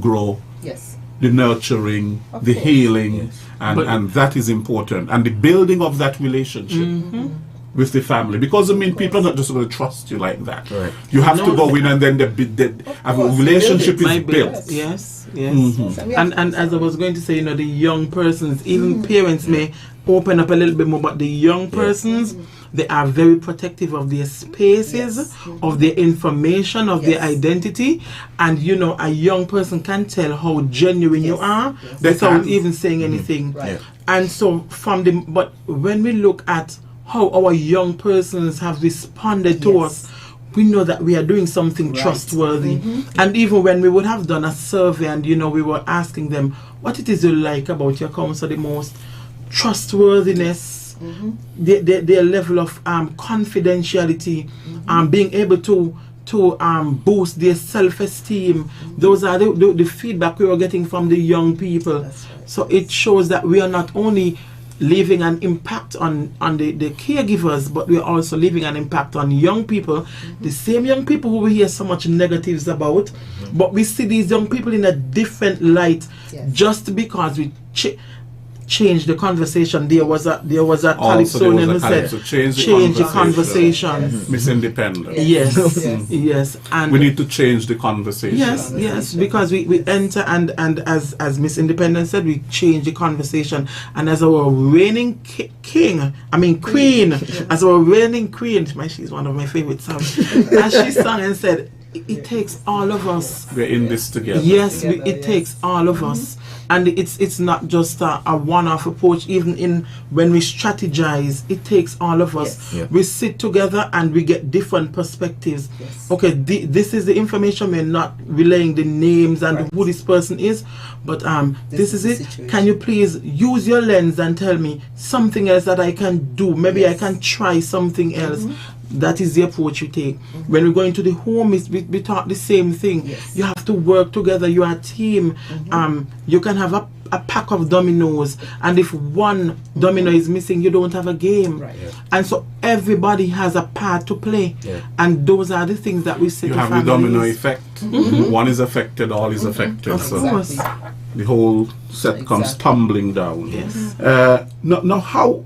grow. Yes. The nurturing, the healing, and that is important. And the building of that relationship with the family. Because, people are not just going to trust you like that. Right. You have to go in and then a relationship is built. Yes. And as I was going to say, the young persons, even parents may open up a little bit more, but the young persons, they are very protective of their spaces, of their information, of their identity. And a young person can tell how genuine you are without even saying anything. Right. And so but when we look at how our young persons have responded to us, we know that we are doing something trustworthy. And even when we would have done a survey and we were asking them what it is you like about your council the most, trustworthiness, their level of confidentiality, being able to boost their self-esteem. Those are the feedback we were getting from the young people. So it shows that we are not only leaving an impact on the caregivers, but we are also leaving an impact on young people, the same young people who we hear so much negatives about, but we see these young people in a different light just because we change the conversation. There was a Calypsonian who said change the conversation. Miss Independent. Yes. And we need to change the conversation. Yes, because we enter and as Miss Independent said, we change the conversation. And as our reigning queen, as our reigning queen, she's one of my favorite songs, as she sang and said, it takes all of us. We're in this together. Yes, it takes all of us. And it's not just a one-off approach. Even when we strategize, it takes all of us. We sit together and we get different perspectives. Okay, this is the information. We're not relaying the names and who this person is, but this is it. Situation. Can you please use your lens and tell me something else that I can do? Maybe I can try something else. That is the approach you take. When we go into the home, we talk the same thing. You have to work together. You are a team. You can have a pack of dominoes, and if one domino is missing, you don't have a game. And so everybody has a part to play. And those are the things that we say. You to have families. the domino effect. One is affected, all is affected. Of course. The whole set comes tumbling down. Now, how?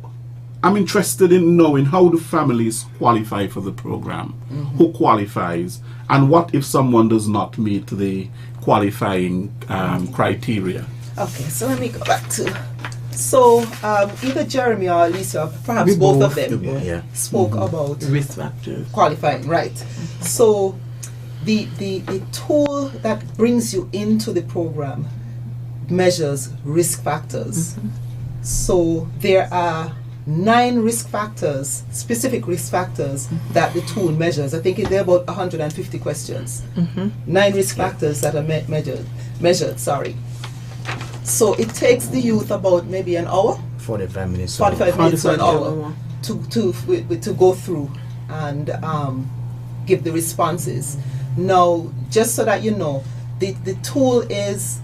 I'm interested in knowing how do families qualify for the program? Who qualifies? And what if someone does not meet the qualifying criteria? Okay, so let me go back to... So, either Jeremy or Alicia, perhaps both of them, spoke about risk factors qualifying, right? So, the tool that brings you into the program measures risk factors. So, there are 9 risk factors, specific risk factors that the tool measures. I think there are about 150 questions. 9 risk factors that are measured. So it takes the youth about maybe an hour, 45 minutes, 45 minutes to an hour to go through and give the responses. Now, just so that you know, the tool is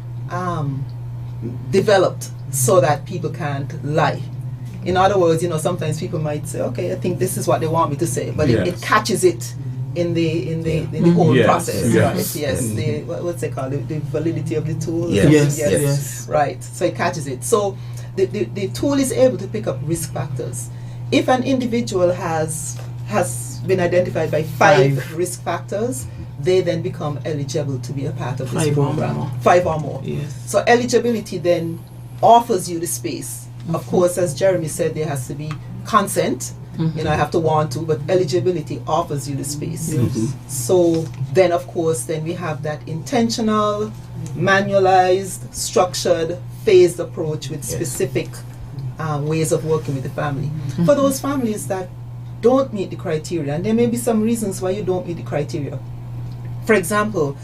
developed so that people can't lie. In other words, sometimes people might say, okay, I think this is what they want me to say, but it catches it in the whole process. Right? What's it called? The validity of the tool. Yes. Right. So it catches it. So the tool is able to pick up risk factors. If an individual has been identified by 5 risk factors, they then become eligible to be a part of this program. 5 or more. Yes. So eligibility then offers you the space. Of course, as Jeremy said, there has to be consent. I have to want to, but eligibility offers you the space. So then, of course, we have that intentional, manualized, structured, phased approach with specific ways of working with the family. For those families that don't meet the criteria, and there may be some reasons why you don't meet the criteria. For example,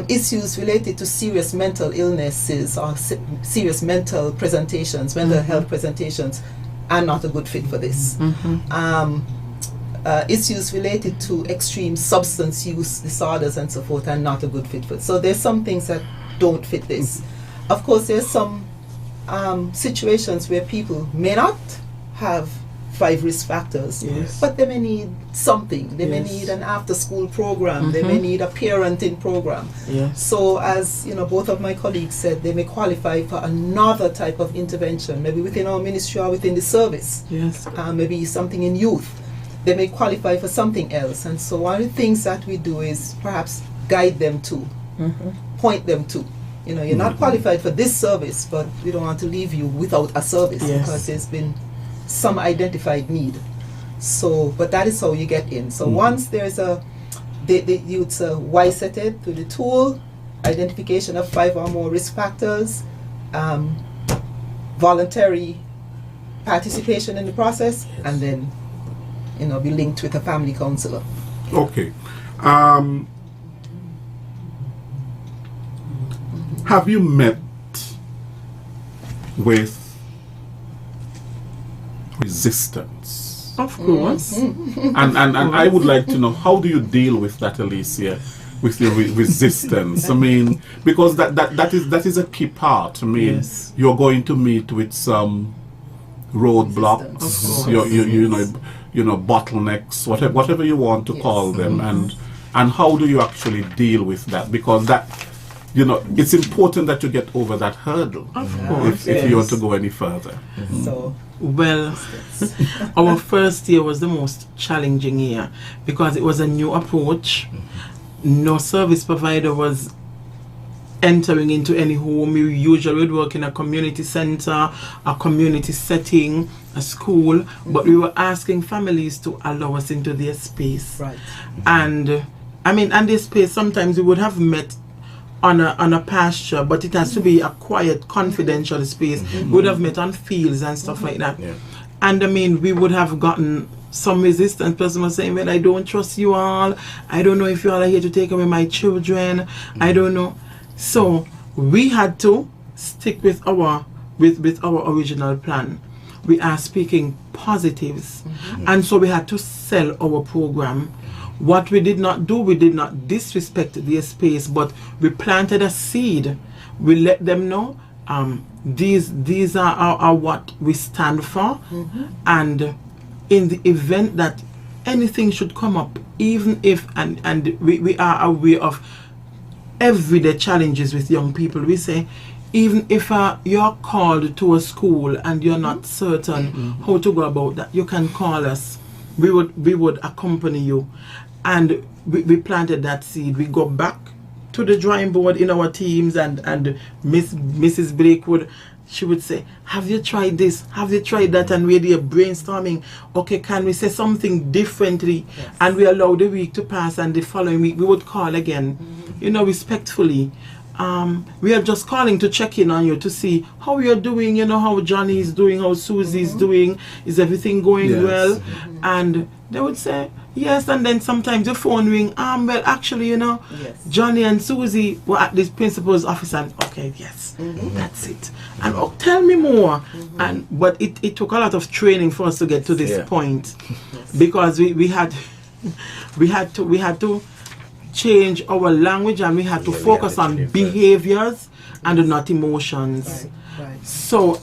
issues related to serious mental illnesses or serious mental presentations, mental health presentations, are not a good fit for this. Issues related to extreme substance use disorders and so forth are not a good fit for it. So there's some things that don't fit this. Of course, there's some situations where people may not have 5 risk factors, but they may need something. They may need an after-school program. They may need a parenting program. So, as you know, both of my colleagues said, they may qualify for another type of intervention, maybe within our ministry or within the service. Maybe something in youth. They may qualify for something else. And so, one of the things that we do is perhaps guide them to, point them to. You know, you're not qualified for this service, but we don't want to leave you without a service because there's been some identified need. So, but that is how you get in. So once there's it's Y-setted to the tool, identification of 5 or more risk factors, voluntary participation in the process, and then, you know, be linked with a family counselor. Okay. Have you met with resistance? Of course. And I would like to know, how do you deal with that, Alicia, with your resistance? I mean, because that is a key part. I mean, you're going to meet with some roadblocks, you know, bottlenecks, whatever you want to call them, and how do you actually deal with that? Because that, you know, it's important that you get over that hurdle if you want to go any further. So, well, our first year was the most challenging year because it was a new approach. No service provider was entering into any home. We usually would work in a community center, a community setting, a school, but we were asking families to allow us into their space. And I mean, and this space, sometimes we would have met on a pasture, but it has to be a quiet, confidential space. We would have met on fields and stuff like that. And I mean, we would have gotten some resistance. Person was saying, well, I don't trust you all. I don't know if you all are here to take away my children. I don't know. So we had to stick with our original plan. We are speaking positives. And so we had to sell our program. What we did not do, we did not disrespect their space, but we planted a seed. We let them know these are what we stand for, and in the event that anything should come up, even if and we are aware of everyday challenges with young people, we say, even if you're called to a school and you're not certain how to go about that, you can call us. We would accompany you. And we planted that seed. We go back to the drawing board in our teams, and Mrs. Blake she would say, have you tried this? Have you tried that? And we're there brainstorming. Okay, can we say something differently? And we allow the week to pass, and the following week we would call again, you know, respectfully. We are just calling to check in on you to see how you're doing, you know, how Johnny is doing, how Susie's doing, is everything going well? And they would say yes, and then sometimes the phone ring, well, actually, you know, Johnny and Susie were at this principal's office, and okay, that's it. And tell me more. And but it took a lot of training for us to get to this point, because we had to change our language, and we had to focus on behaviors and not emotions. So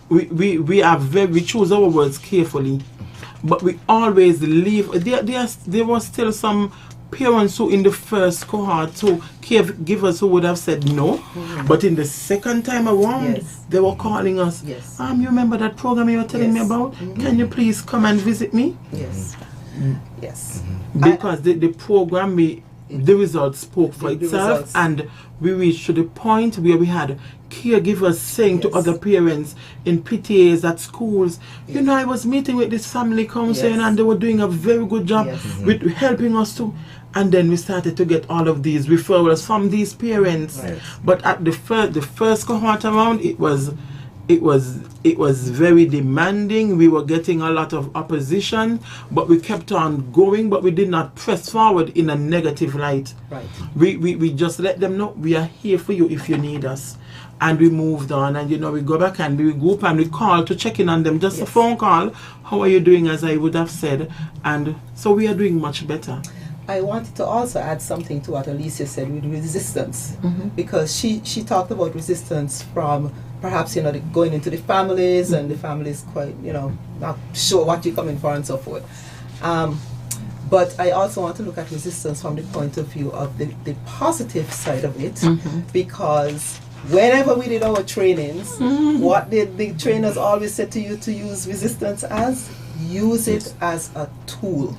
we choose our words carefully, but we always leave. There was still some parents who in the first cohort, so caregivers who would have said no, but in the second time around, they were calling us. You remember that program you were telling me about? Can you please come and visit me? Because the program, the results spoke for itself, and we reached to the point where we had caregivers saying to other parents in PTAs at schools, you know, I was meeting with this family counselor and they were doing a very good job with helping us to. And then we started to get all of these referrals from these parents. But at the first cohort around, it was it was very demanding. We were getting a lot of opposition, but we kept on going, but we did not press forward in a negative light. Right. We just let them know we are here for you if you need us. And we moved on, and we go back and we group and we call to check in on them, just a phone call. How are you doing, as I would have said. And so we are doing much better. I wanted to also add something to what Alicia said with resistance, because she talked about resistance from perhaps going into the families, and the families quite not sure what you're coming for and so forth. But I also want to look at resistance from the point of view of the positive side of it, because whenever we did our trainings, what did the trainers always say to you to use resistance as? Use it as a tool.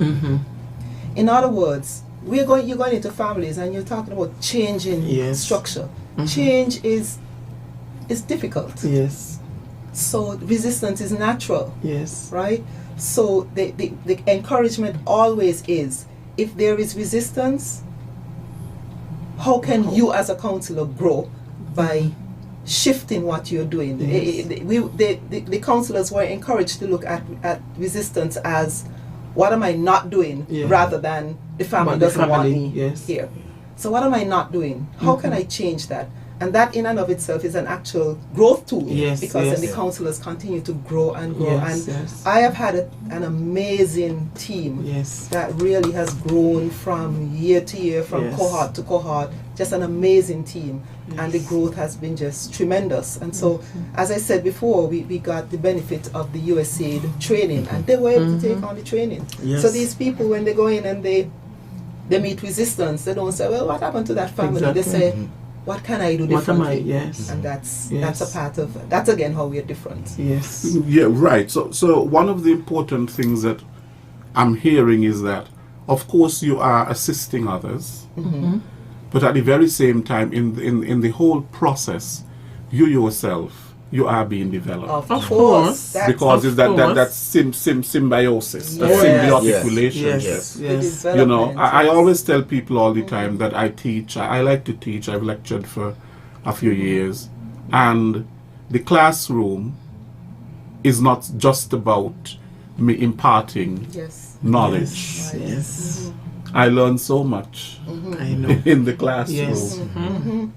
In other words, you're going into families and you're talking about changing structure. Change is difficult. Yes. So resistance is natural. Yes. Right? So the encouragement always is, if there is resistance, how can you as a counselor grow? By shifting what you're doing. Yes. The counselors were encouraged to look at resistance as, what am I not doing, rather than the family doesn't want me here. So what am I not doing? How can I change that? And that in and of itself is an actual growth tool, because then the counselors continue to grow and grow. I have had an amazing team that really has grown from year to year, from cohort to cohort, just an amazing team. And the growth has been just tremendous. And so, as I said before, we got the benefit of the USAID training, and they were able to take on the training. So these people, when they go in and they meet resistance, they don't say, well, what happened to that family? They say, what can I do differently? And that's a part of, that's again how we are different. Yeah, right. So one of the important things that I'm hearing is that, of course, you are assisting others, but at the very same time, in the whole process, you yourself, you are being developed. Of course. Because it's that symbiosis, that symbiotic relationship. You know, I always tell people all the time that I teach. I like to teach. I've lectured for a few years. And the classroom is not just about me imparting knowledge. I learned so much I know. in the classroom.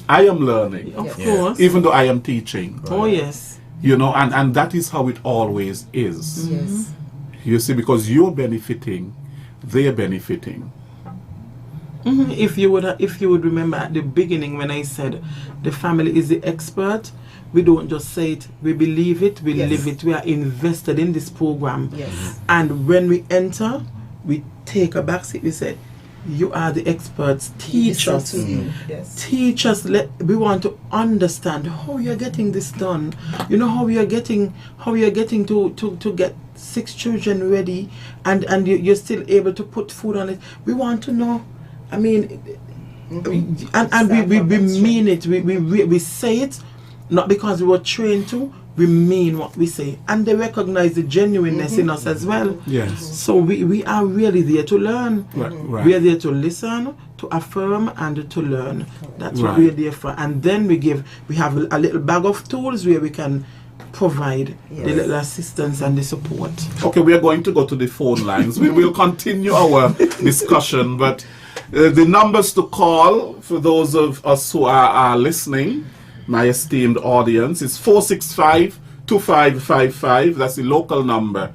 I am learning, Of course. even though I am teaching. Oh, yes. You know, and that is how it always is. You see, because you're benefiting, they're benefiting. If you would remember at the beginning when I said the family is the expert, we don't just say it, we believe it, we live it, we are invested in this program. And when we enter, we take a back seat, we say, you are the experts, teach us. Teach us, we want to understand how you're getting this done. You know how you're getting to get 6 children ready, and you're still able to put food on it. We want to know. I mean, and we mean it. We say it not because we were trained to. We mean what we say, and they recognize the genuineness in us as well. So we are really there to learn. We are there to listen, to affirm, and to learn. That's what we are there for. And then we have a little bag of tools where we can provide the little assistance and the support. Okay, we are going to go to the phone lines. We will continue our discussion, but the numbers to call for those of us who are listening, my esteemed audience, is 465-2555. That's the local number.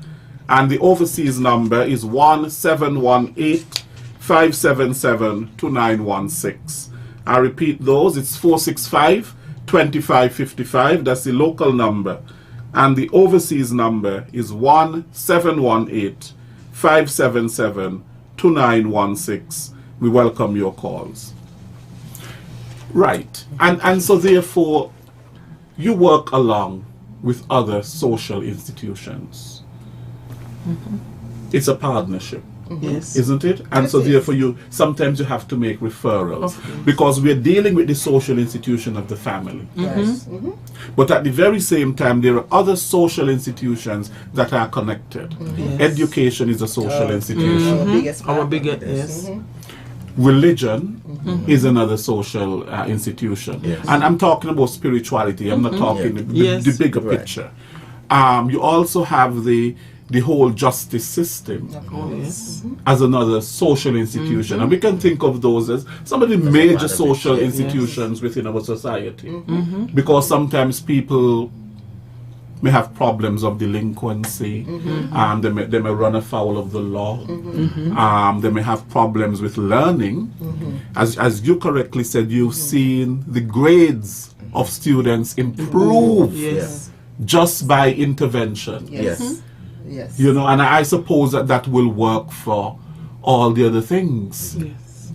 And the overseas number is 1718-577-2916. I repeat those. It's 465-2555. That's the local number. And the overseas number is 1718-577-2916. We welcome your calls. Right. And so therefore, you work along with other social institutions. It's a partnership. Isn't it? And so therefore sometimes you have to make referrals because we're dealing with the social institution of the family. But at the very same time, there are other social institutions that are connected. Education is a social institution. Our biggest, Religion is another social institution. Yes. And I'm talking about spirituality. I'm not talking the bigger Right. picture. You also have the whole justice system Oh, yes. as another social institution. And we can think of those as some of the major social institutions within our society. Because sometimes people may have problems of delinquency, they may run afoul of the law, they may have problems with learning. As you correctly said, you've seen the grades of students improve Yes. just by intervention. Yes. Yes. You know, and I suppose that will work for all the other things. Yes.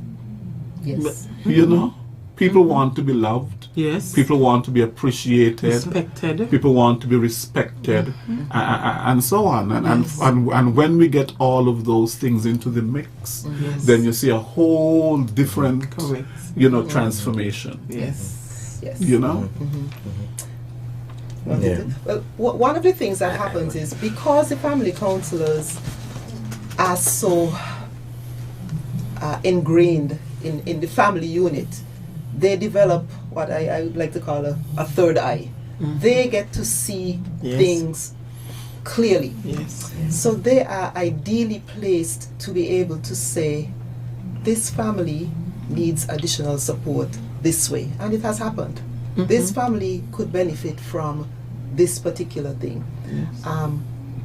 Yes. You know, people want to be loved. Yes. People want to be appreciated. Respected. People want to be respected, and so on. And when we get all of those things into the mix, Yes. then you see a whole different, Correct. you know, transformation. Yes. Yes. You know. Well, one of the things that happens is because the family counselors are so ingrained in the family unit, they develop what I would like to call a third eye. They get to see Yes. things clearly. Yes. So they are ideally placed to be able to say, this family needs additional support this way. And it has happened. This family could benefit from this particular thing.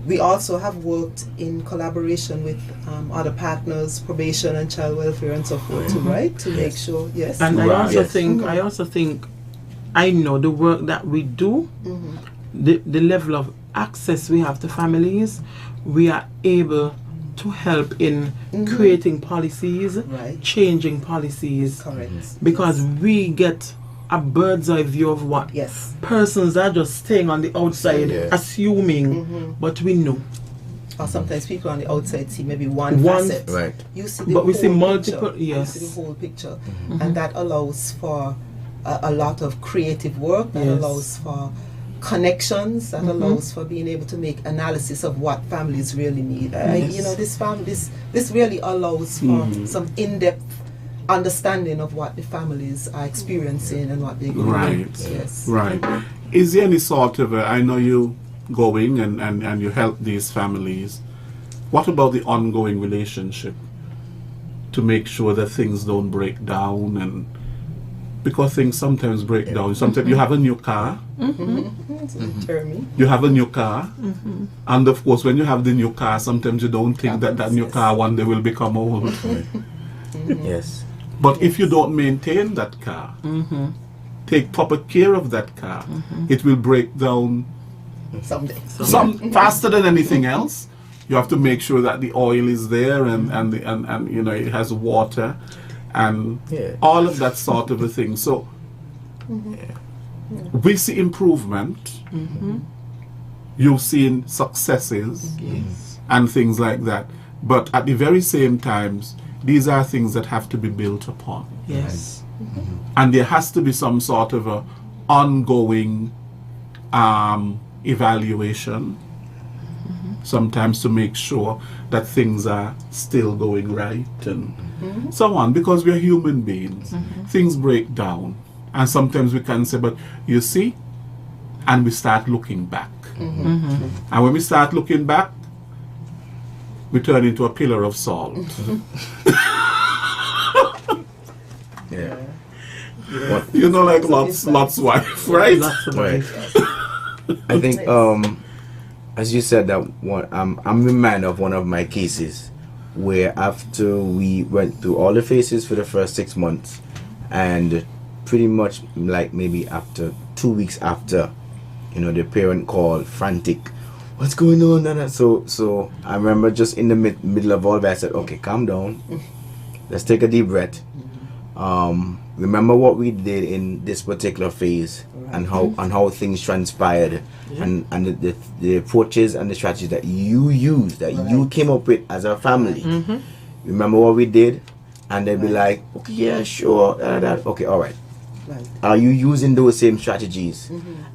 We also have worked in collaboration with other partners, probation and child welfare and so forth, too, right? To make sure, yes. And Right. I also think, I know the work that we do, the level of access we have to families, we are able to help in creating policies, Right. changing policies, Correct. because we get a bird's eye view of what Yes. persons are just staying on the outside, Yeah. assuming, but we know. Or sometimes people on the outside see maybe one One- facet. Right. You see the But we see whole multiple- picture. yes. You see the whole picture. And that allows for a lot of creative work, that Yes. allows for connections, that allows for being able to make analysis of what families really need. Yes. You know, this really allows for some in-depth understanding of what the families are experiencing and what they're going Right. through. Yes. Right. Is there any sort of I know you going and you help these families. What about the ongoing relationship to make sure that things don't break down? And because things sometimes break down. Sometimes you have a new car. Jeremy. You have a new car. And of course, when you have the new car, sometimes you don't think that new Yes. car one day will become old. Yes. But if you don't maintain that car, take proper care of that car, it will break down Someday. some faster than anything else. You have to make sure that the oil is there and you know it has water and Yeah. all of that sort of a thing. So we see improvement. You've seen successes and things like that. But at the very same times, these are things that have to be built upon. Yes. And there has to be some sort of a ongoing evaluation sometimes to make sure that things are still going right and so on, because we're human beings. Things break down and sometimes we can say, but you see, and we start looking back. And when we start looking back, we turn into a pillar of salt. Yeah. You know, like Lot's wife, right? Lots of Right. life. I think, as you said, that one, I'm reminded of one of my cases where after we went through all the phases for the first 6 months, and pretty much like maybe after 2 weeks after, you know, the parent called frantic, what's going on? And so I remember just in the middle of all that, I said, okay, calm down, let's take a deep breath. Remember what we did in this particular phase and how things transpired and the approaches and the strategies that you used, that you came up with as a family. Remember what we did, and they'd be like, okay, yeah, sure, okay, all right. Right. Are you using those same strategies?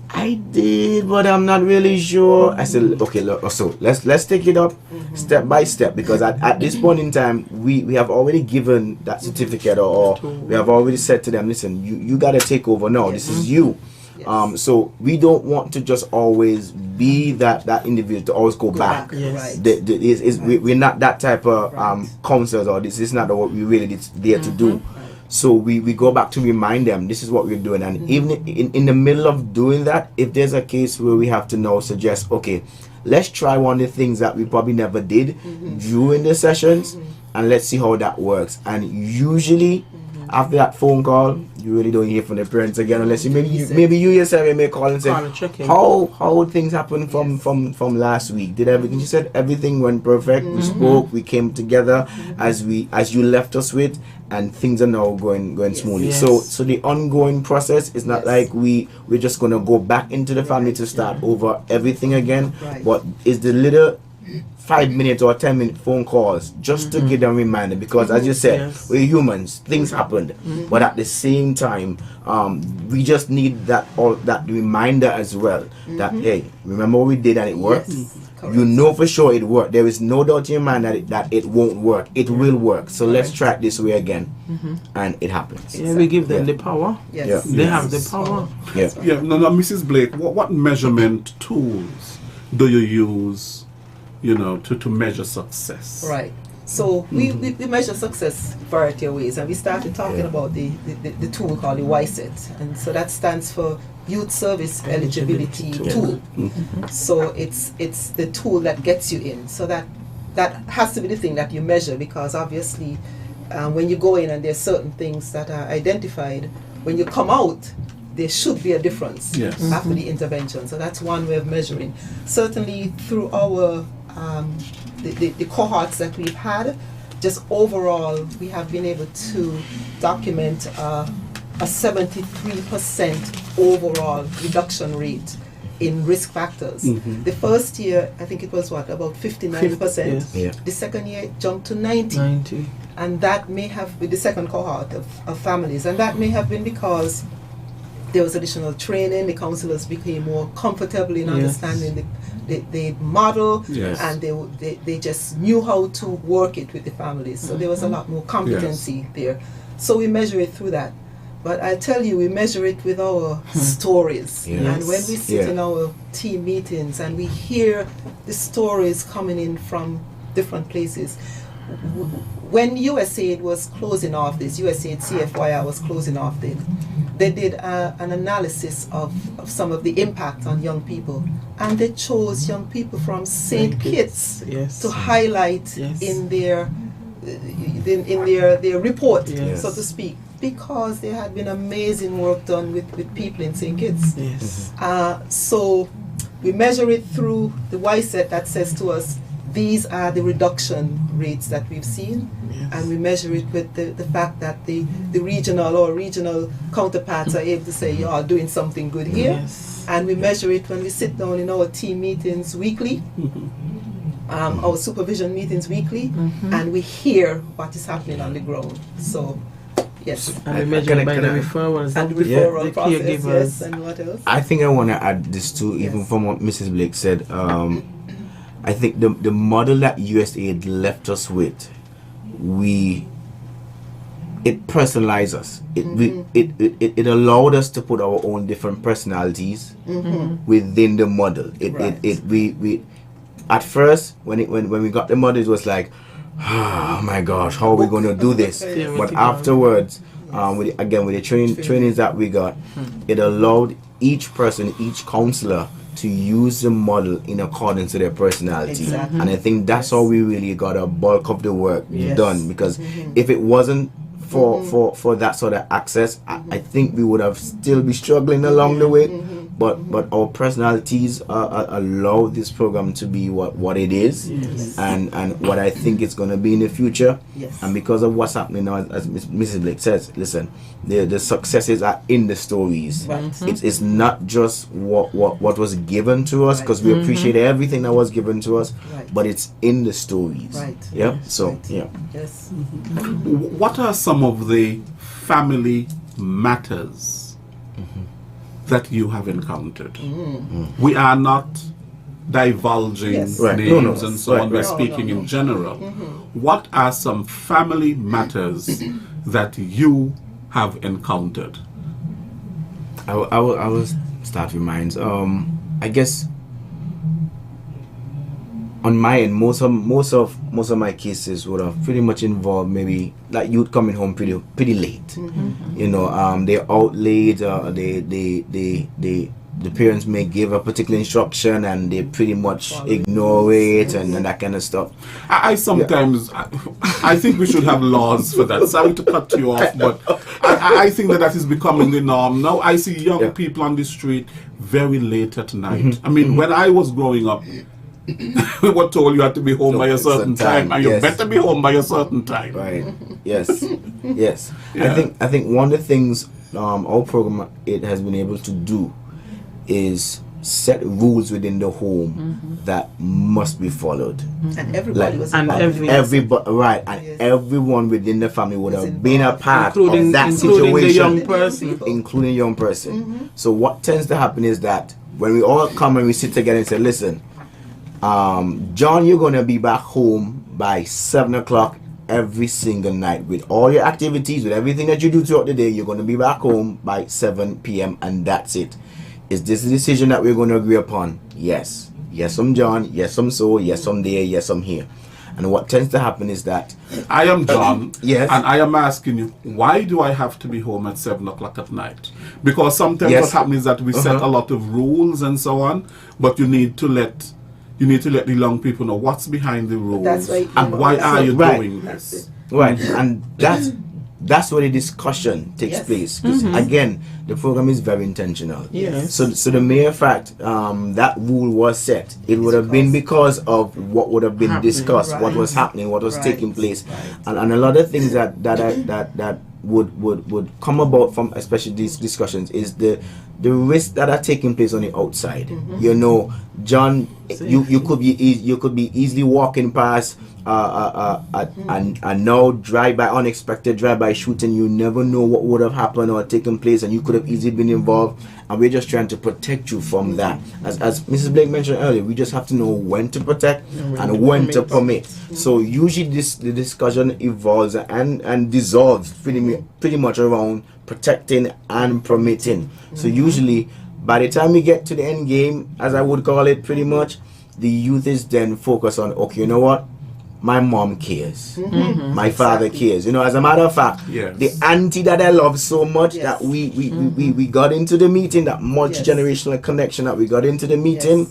I did, but I'm not really sure. I said, okay, look, so let's take it up step by step, because at this point in time, we have already given that certificate, or we have already said to them, listen, you got to take over now. This is you. Yes. So we don't want to just always be that individual to always go back. Yes. Right. We're not that type of Right. counselors, or this is not what we really there to do. So we go back to remind them this is what we're doing, and even in the middle of doing that, if there's a case where we have to now suggest, okay, let's try one of the things that we probably never did during the sessions, and let's see how that works. And usually after that phone call, you really don't hear from the parents again, unless you maybe you yourself may call and say, how things happened from last week. Did everything? She said everything went perfect. We spoke, we came together as you left us with, and things are now going smoothly. Yes. So the ongoing process is not like we're just gonna go back into the family to start over everything again. Right. But it's the little 5-minute or 10-minute phone calls just to give them a reminder, because as you said, we're humans, things happened, but at the same time, we just need that reminder as well, that hey, remember what we did and it worked. Correct. You know for sure it worked. There is no doubt in your mind that it won't work. It will work. So let's try it this way again, and it happens. Yeah, we give them the power. Yes. They have the power. Yeah. Now, Mrs. Blake, what measurement tools do you use, to measure success? Right. So we measure success variety of ways, and we started talking about the tool called the YSET, and so that stands for Youth Service Eligibility Tool. So it's the tool that gets you in. So that has to be the thing that you measure, because obviously when you go in and there's certain things that are identified, when you come out, there should be a difference after the intervention. So that's one way of measuring. Certainly through our the cohorts that we've had, just overall we have been able to document a 73% overall reduction rate in risk factors. The first year, I think it was about 59%. Yes. The second year it jumped to 90. And that may have been the second cohort of families, and that may have been because there was additional training. The counselors became more comfortable in understanding the model, and they just knew how to work it with the families. So there was a lot more competency there. So we measure it through that. But I tell you, we measure it with our stories. Yes. And when we sit in our team meetings and we hear the stories coming in from different places. When USAID was closing off this, USAID CFYR was closing off this, they did an analysis of some of the impact on young people, and they chose young people from St Kitts to highlight in their report, so to speak, because there had been amazing work done with people in St Kitts. So we measure it through the YSET that says to us, these are the reduction rates that we've seen, and we measure it with the fact that the regional counterparts are able to say, you are doing something good here. And we measure it when we sit down in our team meetings weekly, our supervision meetings weekly, and we hear what is happening on the ground. So, yes. And we measure it by the referrals. And the referral the process, caregivers. and what else? I think I want to add this too, even from what Mrs. Blake said. I think the model that USAID left us with, it personalized us. It allowed us to put our own different personalities within the model. We at first when we got the model, it was like, oh my gosh, how are we going to do this? But afterwards, with the trainings that we got, it allowed each person, each counselor, to use the model in accordance to their personality. And I think that's how we really got a bulk of the work done, because if it wasn't for that sort of access, I think we would have still be struggling along the way. But our personalities allow this program to be what it is, and what I think it's going to be in the future. And because of what's happening now, as Mrs. Blake says, listen, the successes are in the stories. It's not just what was given to us, because we appreciate everything that was given to us, but it's in the stories. Yes. What are some of the family matters that you have encountered. We are not divulging Yes. Right. names No. and so on. Right. We're No, speaking no, no. in general. What are some family matters that you have encountered? I will start with mine. I guess on my end, most of my cases would have pretty much involved maybe like youth coming home pretty late. You know, they're out late. The parents may give a particular instruction and they pretty much ignore it and that kind of stuff. I sometimes, I think we should have laws for that. Sorry to cut you off, but I think that is becoming the norm. Now I see young people on the street very late at night. I mean, when I was growing up, we were told you had to be home by a certain time, and you yes. better be home by a certain time. Right. Yes. Yes. Yeah. I think one of the things our program it has been able to do is set rules within the home that must be followed. And everybody Like- was and involved. Everybody, right, and Yes. everyone within the family would Was have been a involved. part Including- of that including the situation, young person. including young person. So what tends to happen is that when we all come and we sit together and say, "Listen, John, you're gonna be back home by 7 o'clock every single night with all your activities, with everything that you do throughout the day. You're gonna be back home by 7 p.m. and that's it. Is this a decision that we're going to agree upon? Yes. Yes, I'm John. Yes, I'm so. Yes, I'm there. Yes, I'm here." And what tends to happen is that I am John, Yes. and I am asking you, why do I have to be home at 7 o'clock at night? Because sometimes Yes. what happens is that we set a lot of rules and so on, but you need to let the young people know what's behind the rules. That's right. And why are you Right. doing That's this? it. right, and that's where the discussion takes Yes. place. Because again, the program is very intentional. Yes. So the mere fact that rule was set, it would have been because of what would have been Happening. discussed, what Right. was happening, what was Right. taking place, Right. and a lot of things that would come about from especially these discussions is the risks that are taking place on the outside. You know, John, you could be easily walking past and now unexpected drive-by shooting. You never know what would have happened or taken place, and you could have easily been involved. And we're just trying to protect you from that. As Mrs. Blake mentioned earlier, we just have to know when to protect and when to permit. So usually the discussion evolves and dissolves pretty much around protecting and permitting. So usually by the time we get to the end game, as I would call it, pretty much the youth is then focused on, okay, you know what, my mom cares, my father cares. You know, as a matter of fact, Yes. the auntie that I love so much Yes. that we got into the meeting, that multi-generational connection that we got into the meeting, Yes.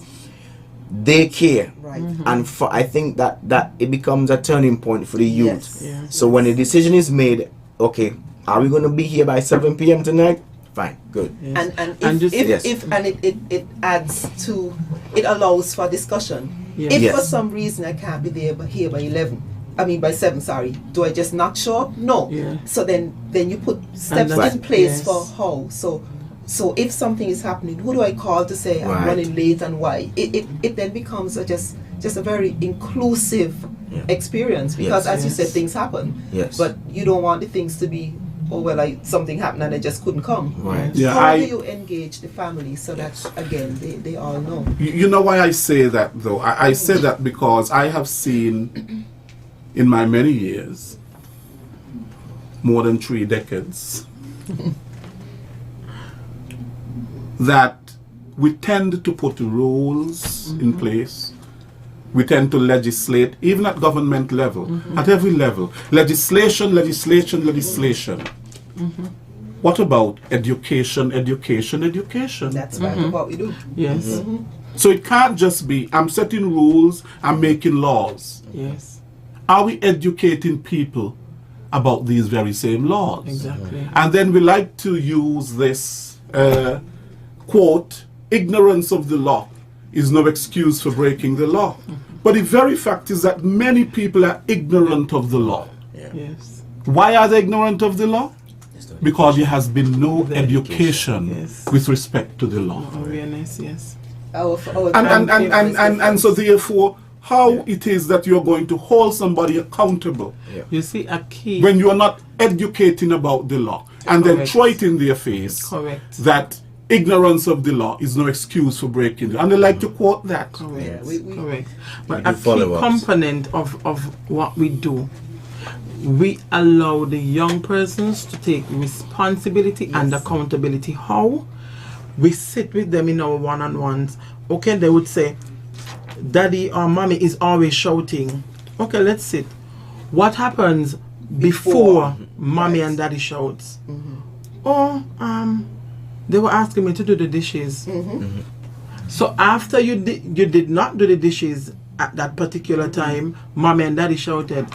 they care. Right. And I think that it becomes a turning point for the youth. Yes. Yeah. So when the decision is made, okay, are we going to be here by 7 p.m. tonight? Fine, good. Yes. And And if, just- Yes. it adds to, it allows for discussion. Yeah. If Yes. for some reason I can't be there here by 7, sorry, do I just not show up? No. Yeah. So then you put steps that's- in place yes. for how. So if something is happening, who do I call to say I'm Right. running late and why? It then becomes just a very inclusive Yeah. experience, because Yes. as you Yes. said, things happen. Yes. But you don't want the things to be, oh well, something happened and I just couldn't come. Right. Yeah, How do I, you engage the family so that again they all know? you know why I say that though? I say that because I have seen in my many years, more than 3 decades, that we tend to put rules in place. We tend to legislate, even at government level, at every level. Legislation. What about education? That's part of what we do. Yes. So it can't just be, I'm setting rules, I'm making laws. Yes. Are we educating people about these very same laws? Exactly. And then we like to use this quote, ignorance of the law is no excuse for breaking the law. But the very fact is that many people are ignorant of the law. Yes. Why are they ignorant of the law? Because there has been no education Yes. with respect to the law. Awareness. Yes. And so therefore, how it is that you're going to hold somebody accountable You see, a key. when you are not educating about the law. and then Correct. throw it in their face Correct. that ignorance of the law is no excuse for breaking it. And they like to quote that. Correct. Yeah, Correct. But do a key follow-ups. component of what we do, we allow the young persons to take responsibility and Yes. accountability. How? We sit with them in our one-on-ones. Okay, they would say, Daddy or Mommy is always shouting. Okay, let's sit. What happens before Mommy Right. and Daddy shouts? Oh, they were asking me to do the dishes. So after you did not do the dishes at that particular time, Mommy and Daddy shouted.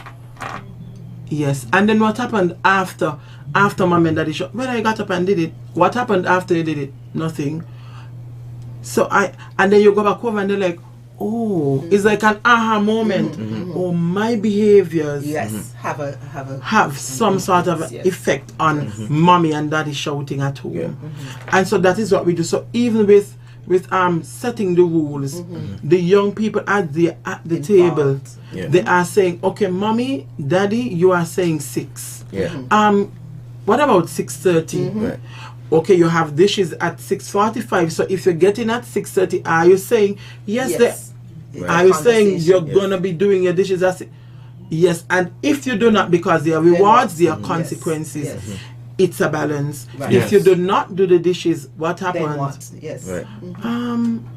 Yes. And then what happened after Mommy and Daddy shouted? When I got up and did it, what happened after you did it? Nothing. So and then you go back over and they're like, oh, it's like an aha moment. Oh, my behaviors Yes, have some sort of Yes. effect on Mommy and Daddy shouting at home. And so that is what we do. So even with setting the rules, the young people at the table, Yeah. they are saying, okay, Mommy, Daddy, you are saying 6. Yeah. What about 6:30? Right. Okay, you have dishes at 6:45. So if you're getting at 6:30, are you saying yes? Yes. Are you saying you're Conversation. gonna be doing your dishes at yes? And if you do not, because there are rewards, there are Yes. consequences. Yes. It's a balance. Right. If Yes. you do not do the dishes, what Then happens? what? Yes. Right.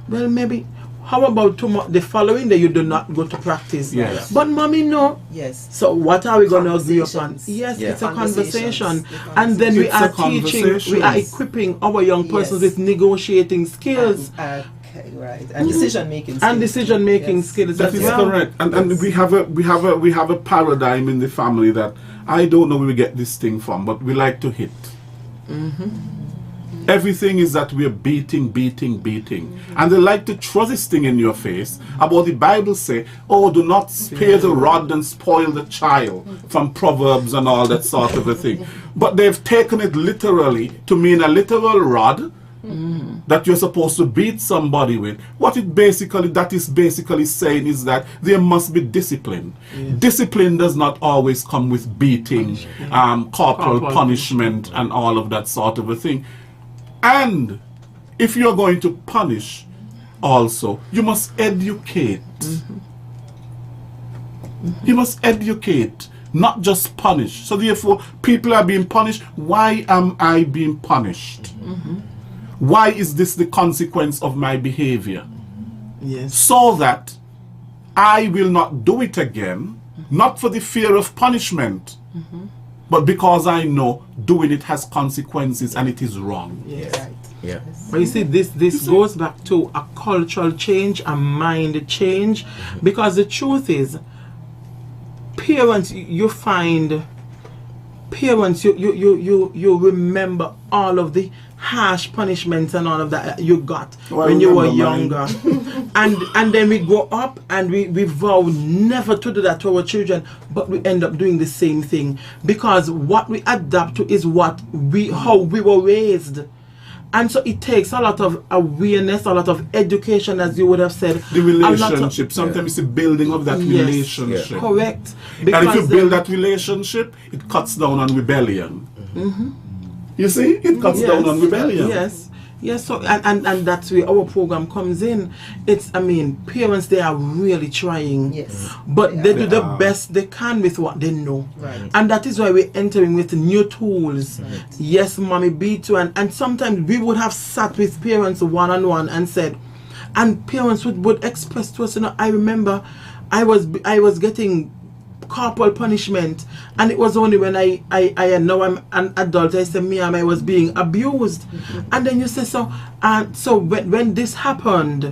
Well, maybe. How about tomorrow? The following day, you do not go to practice. Yes. But Mommy, no. Yes. So what are we going to agree upon? Conversations. Yes, Yeah. it's a Conversations. conversation. And then we It's are a teaching, we are conversations. equipping our young persons Yes. with negotiating skills Okay, right. And decision making. and decision making skills That as is well. correct. And we have a paradigm in the family that I don't know where we get this thing from, but we like to hit. Everything is that we're beating. And they like to throw this thing in your face about the Bible say, oh, do not spare the rod and spoil the child, from Proverbs and all that sort of a thing. But they've taken it literally to mean a literal rod that you're supposed to beat somebody with. What that is basically saying is that there must be discipline. Discipline does not always come with beating, corporal punishment and all of that sort of a thing. And if you're going to punish also, you must educate. You must educate, not just punish. So therefore, people are being punished. Why am I being punished? Why is this the consequence of my behavior? Yes. So that I will not do it again, not for the fear of punishment, but because I know doing it has consequences and it is wrong. Yes. Right. Yeah. But you see, this goes back to a cultural change, a mind change, because the truth is, parents, you remember all of the harsh punishments and all of that you got when you were younger. and then we grow up and we vow never to do that to our children, but we end up doing the same thing because what we adapt to is how we were raised. And so it takes a lot of awareness, a lot of education, as you would have said. The relationship, sometimes it's the building of that Yes. relationship. Correct. And if you build that relationship, it cuts down on rebellion. You see, it cuts down on rebellion. Yes, so and that's where our program comes in. Parents, they are really trying. Yes. But Yeah. they do the best they can with what they know. Right. And that is why we're entering with new tools. Right. Yes, Mommy, B2. And sometimes we would have sat with parents one-on-one and said, and parents would express to us, I remember I was getting corporal punishment, and it was only when I now I'm an adult, I said, I was being abused. And then you say, so when this happened,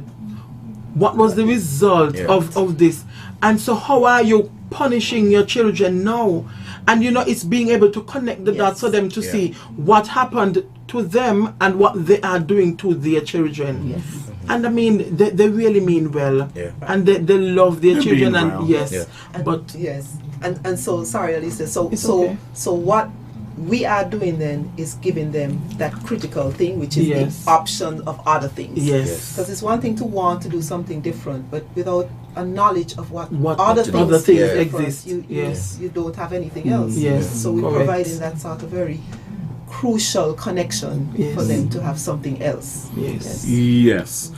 what was the result of this? And so how are you punishing your children now? And it's being able to connect the dots for them to see what happened to them and what they are doing to their children. Yes. And they really mean well. Yeah. And they love their They children. mean And well. yes. Yeah. But Yes. And so sorry, Alicia. So It's okay. what we are doing then is giving them that critical thing, which is Yes. the option of other things. yes. Because it's one thing to want to do something different, but without a knowledge of what Other things things different, exist. you Yes. you don't have anything else. Yes. So we're Correct. providing that sort of very crucial connection for them to have something else. Yes.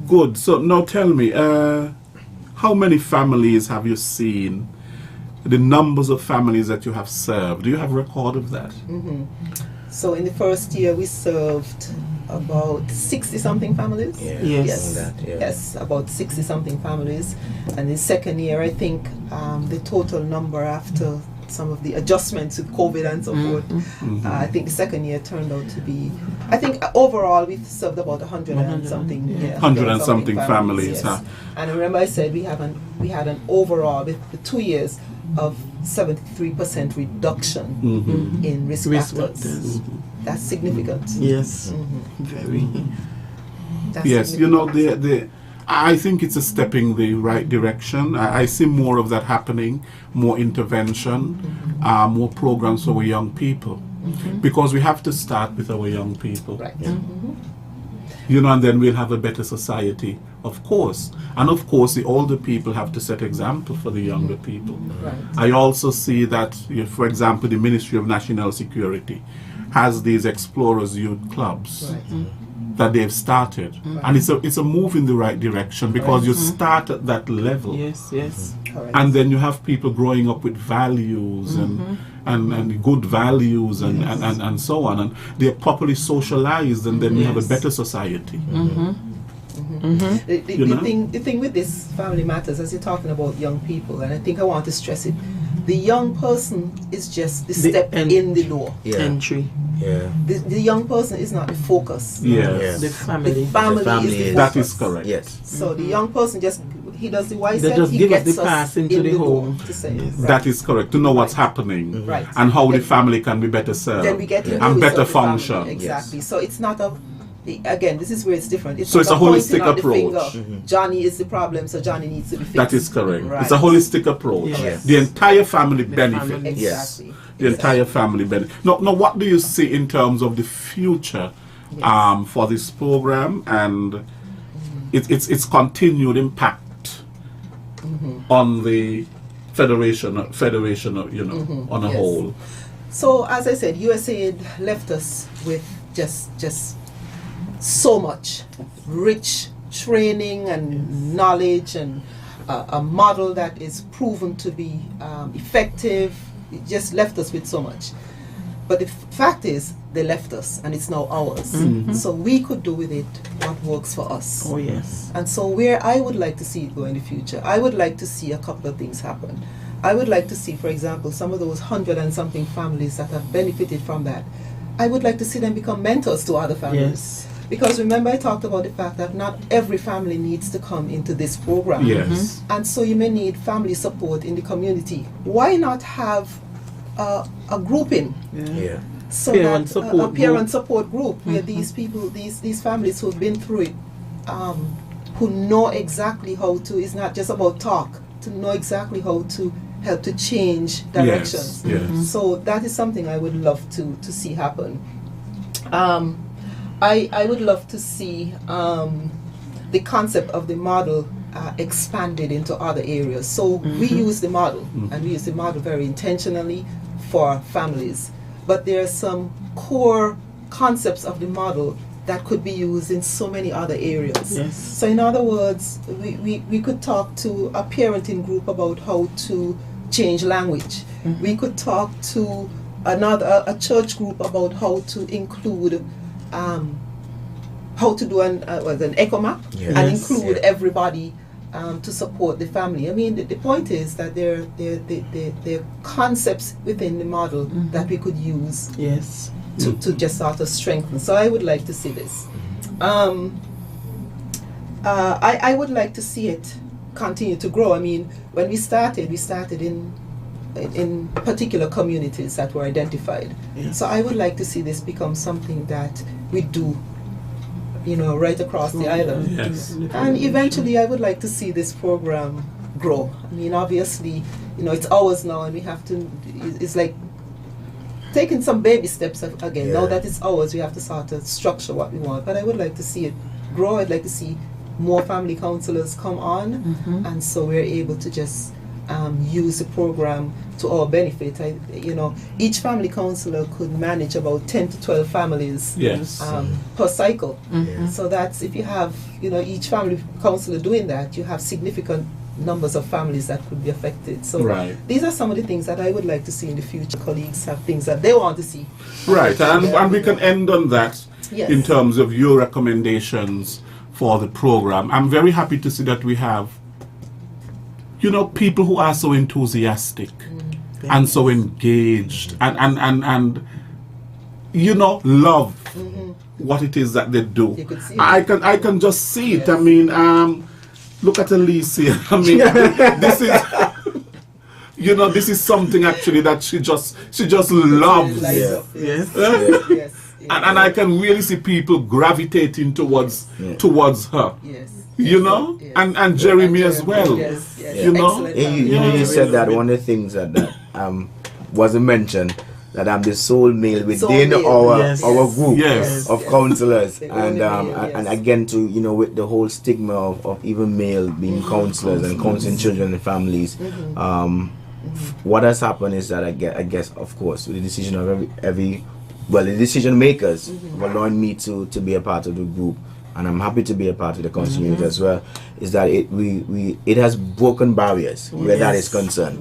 Good. So now tell me, how many families have you seen? The numbers of families that you have served. Do you have a record of that? So in the first year we served about 60-something families. Yes, about 60-something families. And the second year, I think the total number after some of the adjustments with COVID and so forth, I think the second year turned out to be, I think overall we've served about 100 and something. 100 and something families. Yes. And remember I said we had an overall with the 2 years of 73% reduction in risk factors. That's significant. Yes, very. That's yes, you know, I think it's a step in the right direction. I see more of that happening, more intervention, more programs for our young people, because we have to start with our young people. Right. You know, and then we'll have a better society, of course. And of course, the older people have to set example for the younger people. Right. I also see that, for example, the Ministry of National Security has these Explorers Youth Clubs that they've started. And it's a move in the right direction, because you start at that level. Yes. And then you have people growing up with values and good values and so on, and they're properly socialized, and then we have a better society. The thing with this Family Matters, as you're talking about young people, and I think I want to stress it, the young person is just the step in the door. Entry. The young person is not the focus. The family. The family is the focus. That is correct. Yes. So the young person he does the wise They just he give us gets the pass into in the home. door to say, That is correct, to know what's happening Right. and how the family can be better served Then we get into and it better of the family. function. Exactly. So it's not again, this is where it's different. So not it's a pointing holistic out the approach. finger, Johnny is the problem, so Johnny needs to be fixed. That is correct. Right. It's a holistic approach. Yes. The entire family benefits. Exactly. The entire family benefits. Now, what do you see in terms of the future for this program and its continued impact on the federation, on a whole? So as I said, USAID left us with just so much rich training and knowledge and a model that is proven to be effective. It just left us with so much. But the fact is, they left us, and it's now ours. So we could do with it what works for us. Oh yes. And so where I would like to see it go in the future, I would like to see a couple of things happen. I would like to see, for example, some of those 100 and something families that have benefited from that, I would like to see them become mentors to other families. Yes. Because remember I talked about the fact that not every family needs to come into this program. Yes. And so you may need family support in the community. Why not have a grouping? So Parent that support a parent group. support group where these people, these families who've been through it, who know exactly how to, it's not just about talk, to know exactly how to help to change directions. Yes. So that is something I would love to see happen. I would love to see the concept of the model expanded into other areas. So we use the model, and we use the model very intentionally for families. But there are some core concepts of the model that could be used in so many other areas. Yes. So in other words, we could talk to a parenting group about how to change language. We could talk to a church group about how to include how to do an echo map and include everybody to support the family. I mean, the point is that there are concepts within the model that we could use to just sort of strengthen. So I would like to see this. I would like to see it continue to grow. I mean, when we started in particular communities that were identified. So I would like to see this become something that we do, right across the island. Yes. And eventually I would like to see this program grow. I mean, obviously, it's ours now, and we have to, it's like taking some baby steps again. Now that it's ours, we have to sort of structure what we want. But I would like to see it grow. I'd like to see more family counselors come on, and so we're able to just use the program to our benefit. Each family counselor could manage about 10 to 12 families per cycle. So that's, if you have each family counselor doing that, you have significant numbers of families that could be affected. So these are some of the things that I would like to see in the future. Colleagues have things that they want to see. Right, and we can end on that in terms of your recommendations for the program. I'm very happy to see that we have people who are so enthusiastic and so engaged and love what it is that they do. I can just see it. I mean, look at Alicia. I mean, this is this is something actually that she just loves. And I can really see people gravitating towards her. And Jeremy as well. You said that one of the things that wasn't mentioned, that I'm the sole male within our group of counselors, and again with the whole stigma of even male being counselors and counseling children and families. What has happened is that I guess of course with the decision of the decision makers have allowed me to be a part of the group, and I'm happy to be a part of the counseling unit as well, is that it has broken barriers where that is concerned.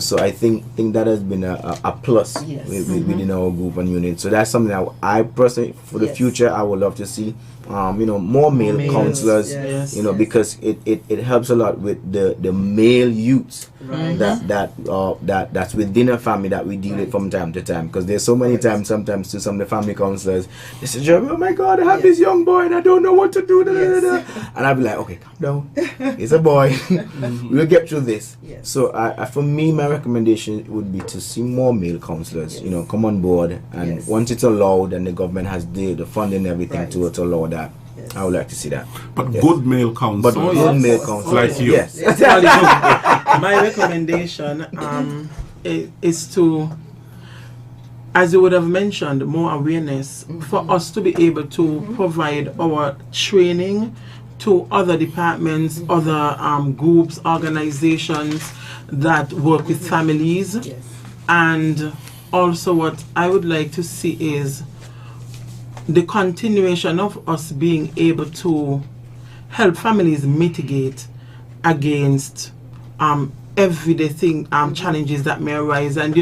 So I think that has been a plus within our group and unit. So that's something that I personally, for the future, I would love to see. More male counselors, because it helps a lot with the male youth that's within a family that we deal with from time to time. Because there's so many times, sometimes to some of the family counselors, they say, "Oh my God, I have this young boy and I don't know what to do." And I'll be like, "Okay, calm down. It's a boy. We'll get through this." So for me, my recommendation would be to see more male counselors, come on board, and once it's allowed and the government has the funding and everything to allow that. I would like to see that. But good male counselors. But good male counselors. Like you. Yes. My recommendation is to, as you would have mentioned, more awareness for us to be able to provide our training to other departments, other groups, organizations that work with families. And also what I would like to see is the continuation of us being able to help families mitigate against everyday challenges that may arise. And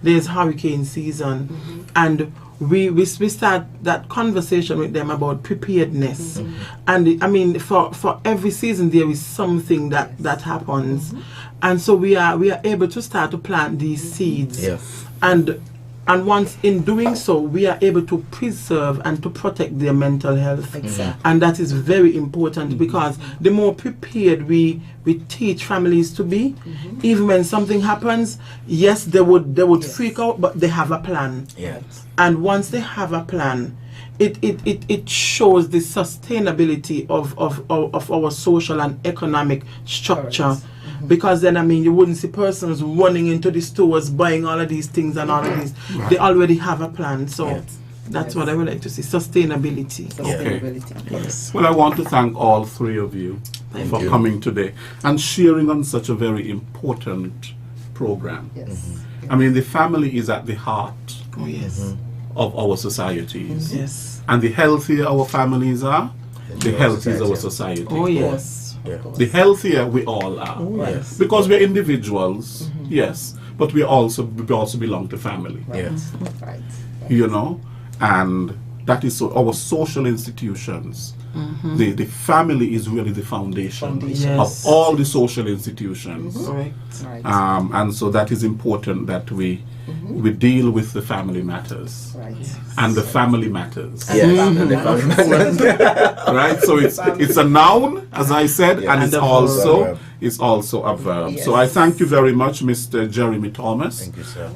there's hurricane season, and we start that conversation with them about preparedness. And I mean, for every season there is something that happens, and so we are able to start to plant these seeds. And once in doing so, we are able to preserve and to protect their mental health. And that is very important, because the more prepared we teach families to be, even when something happens, yes, they would freak out, but they have a plan. And once they have a plan, it shows the sustainability of our social and economic structure. Because then, I mean, you wouldn't see persons running into the stores buying all of these things and all of these. They already have a plan. So that's what I would like to see, sustainability. Well, I want to thank all three of you for coming today and sharing on such a very important program. I mean, the family is at the heart of our societies. And the healthier our families are, the healthier our society. The healthier we all are, because we're individuals, but we also belong to family. And that is so. Our social institutions, the family is really the foundation of all the social institutions. And so that is important that we deal with the family matters and the family matters. Right, so it's a noun, as I said, and it's also a verb. So I thank you very much, Mr. Jeremy Thomas. Thank you, sir.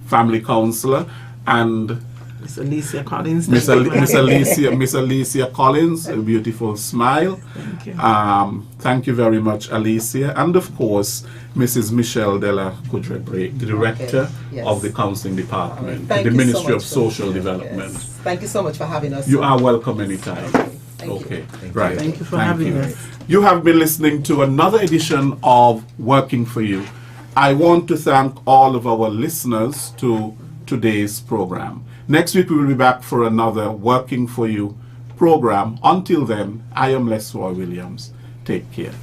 Family counselor, and Miss Alicia Collins. Miss Alicia Collins, a beautiful smile. Thank you. Thank you very much, Alicia. And of course, Mrs. Michelle Della Kudrebre, Director of the Counseling Department, the Ministry of Social Development. Thank you so much for having us. You are welcome anytime. Okay, Thank right. you. Thank you for having you. us. You have been listening to another edition of Working for You. I want to thank all of our listeners to today's program. Next week we will be back for another Working for You program. Until then, I am Les Roy Williams. Take care.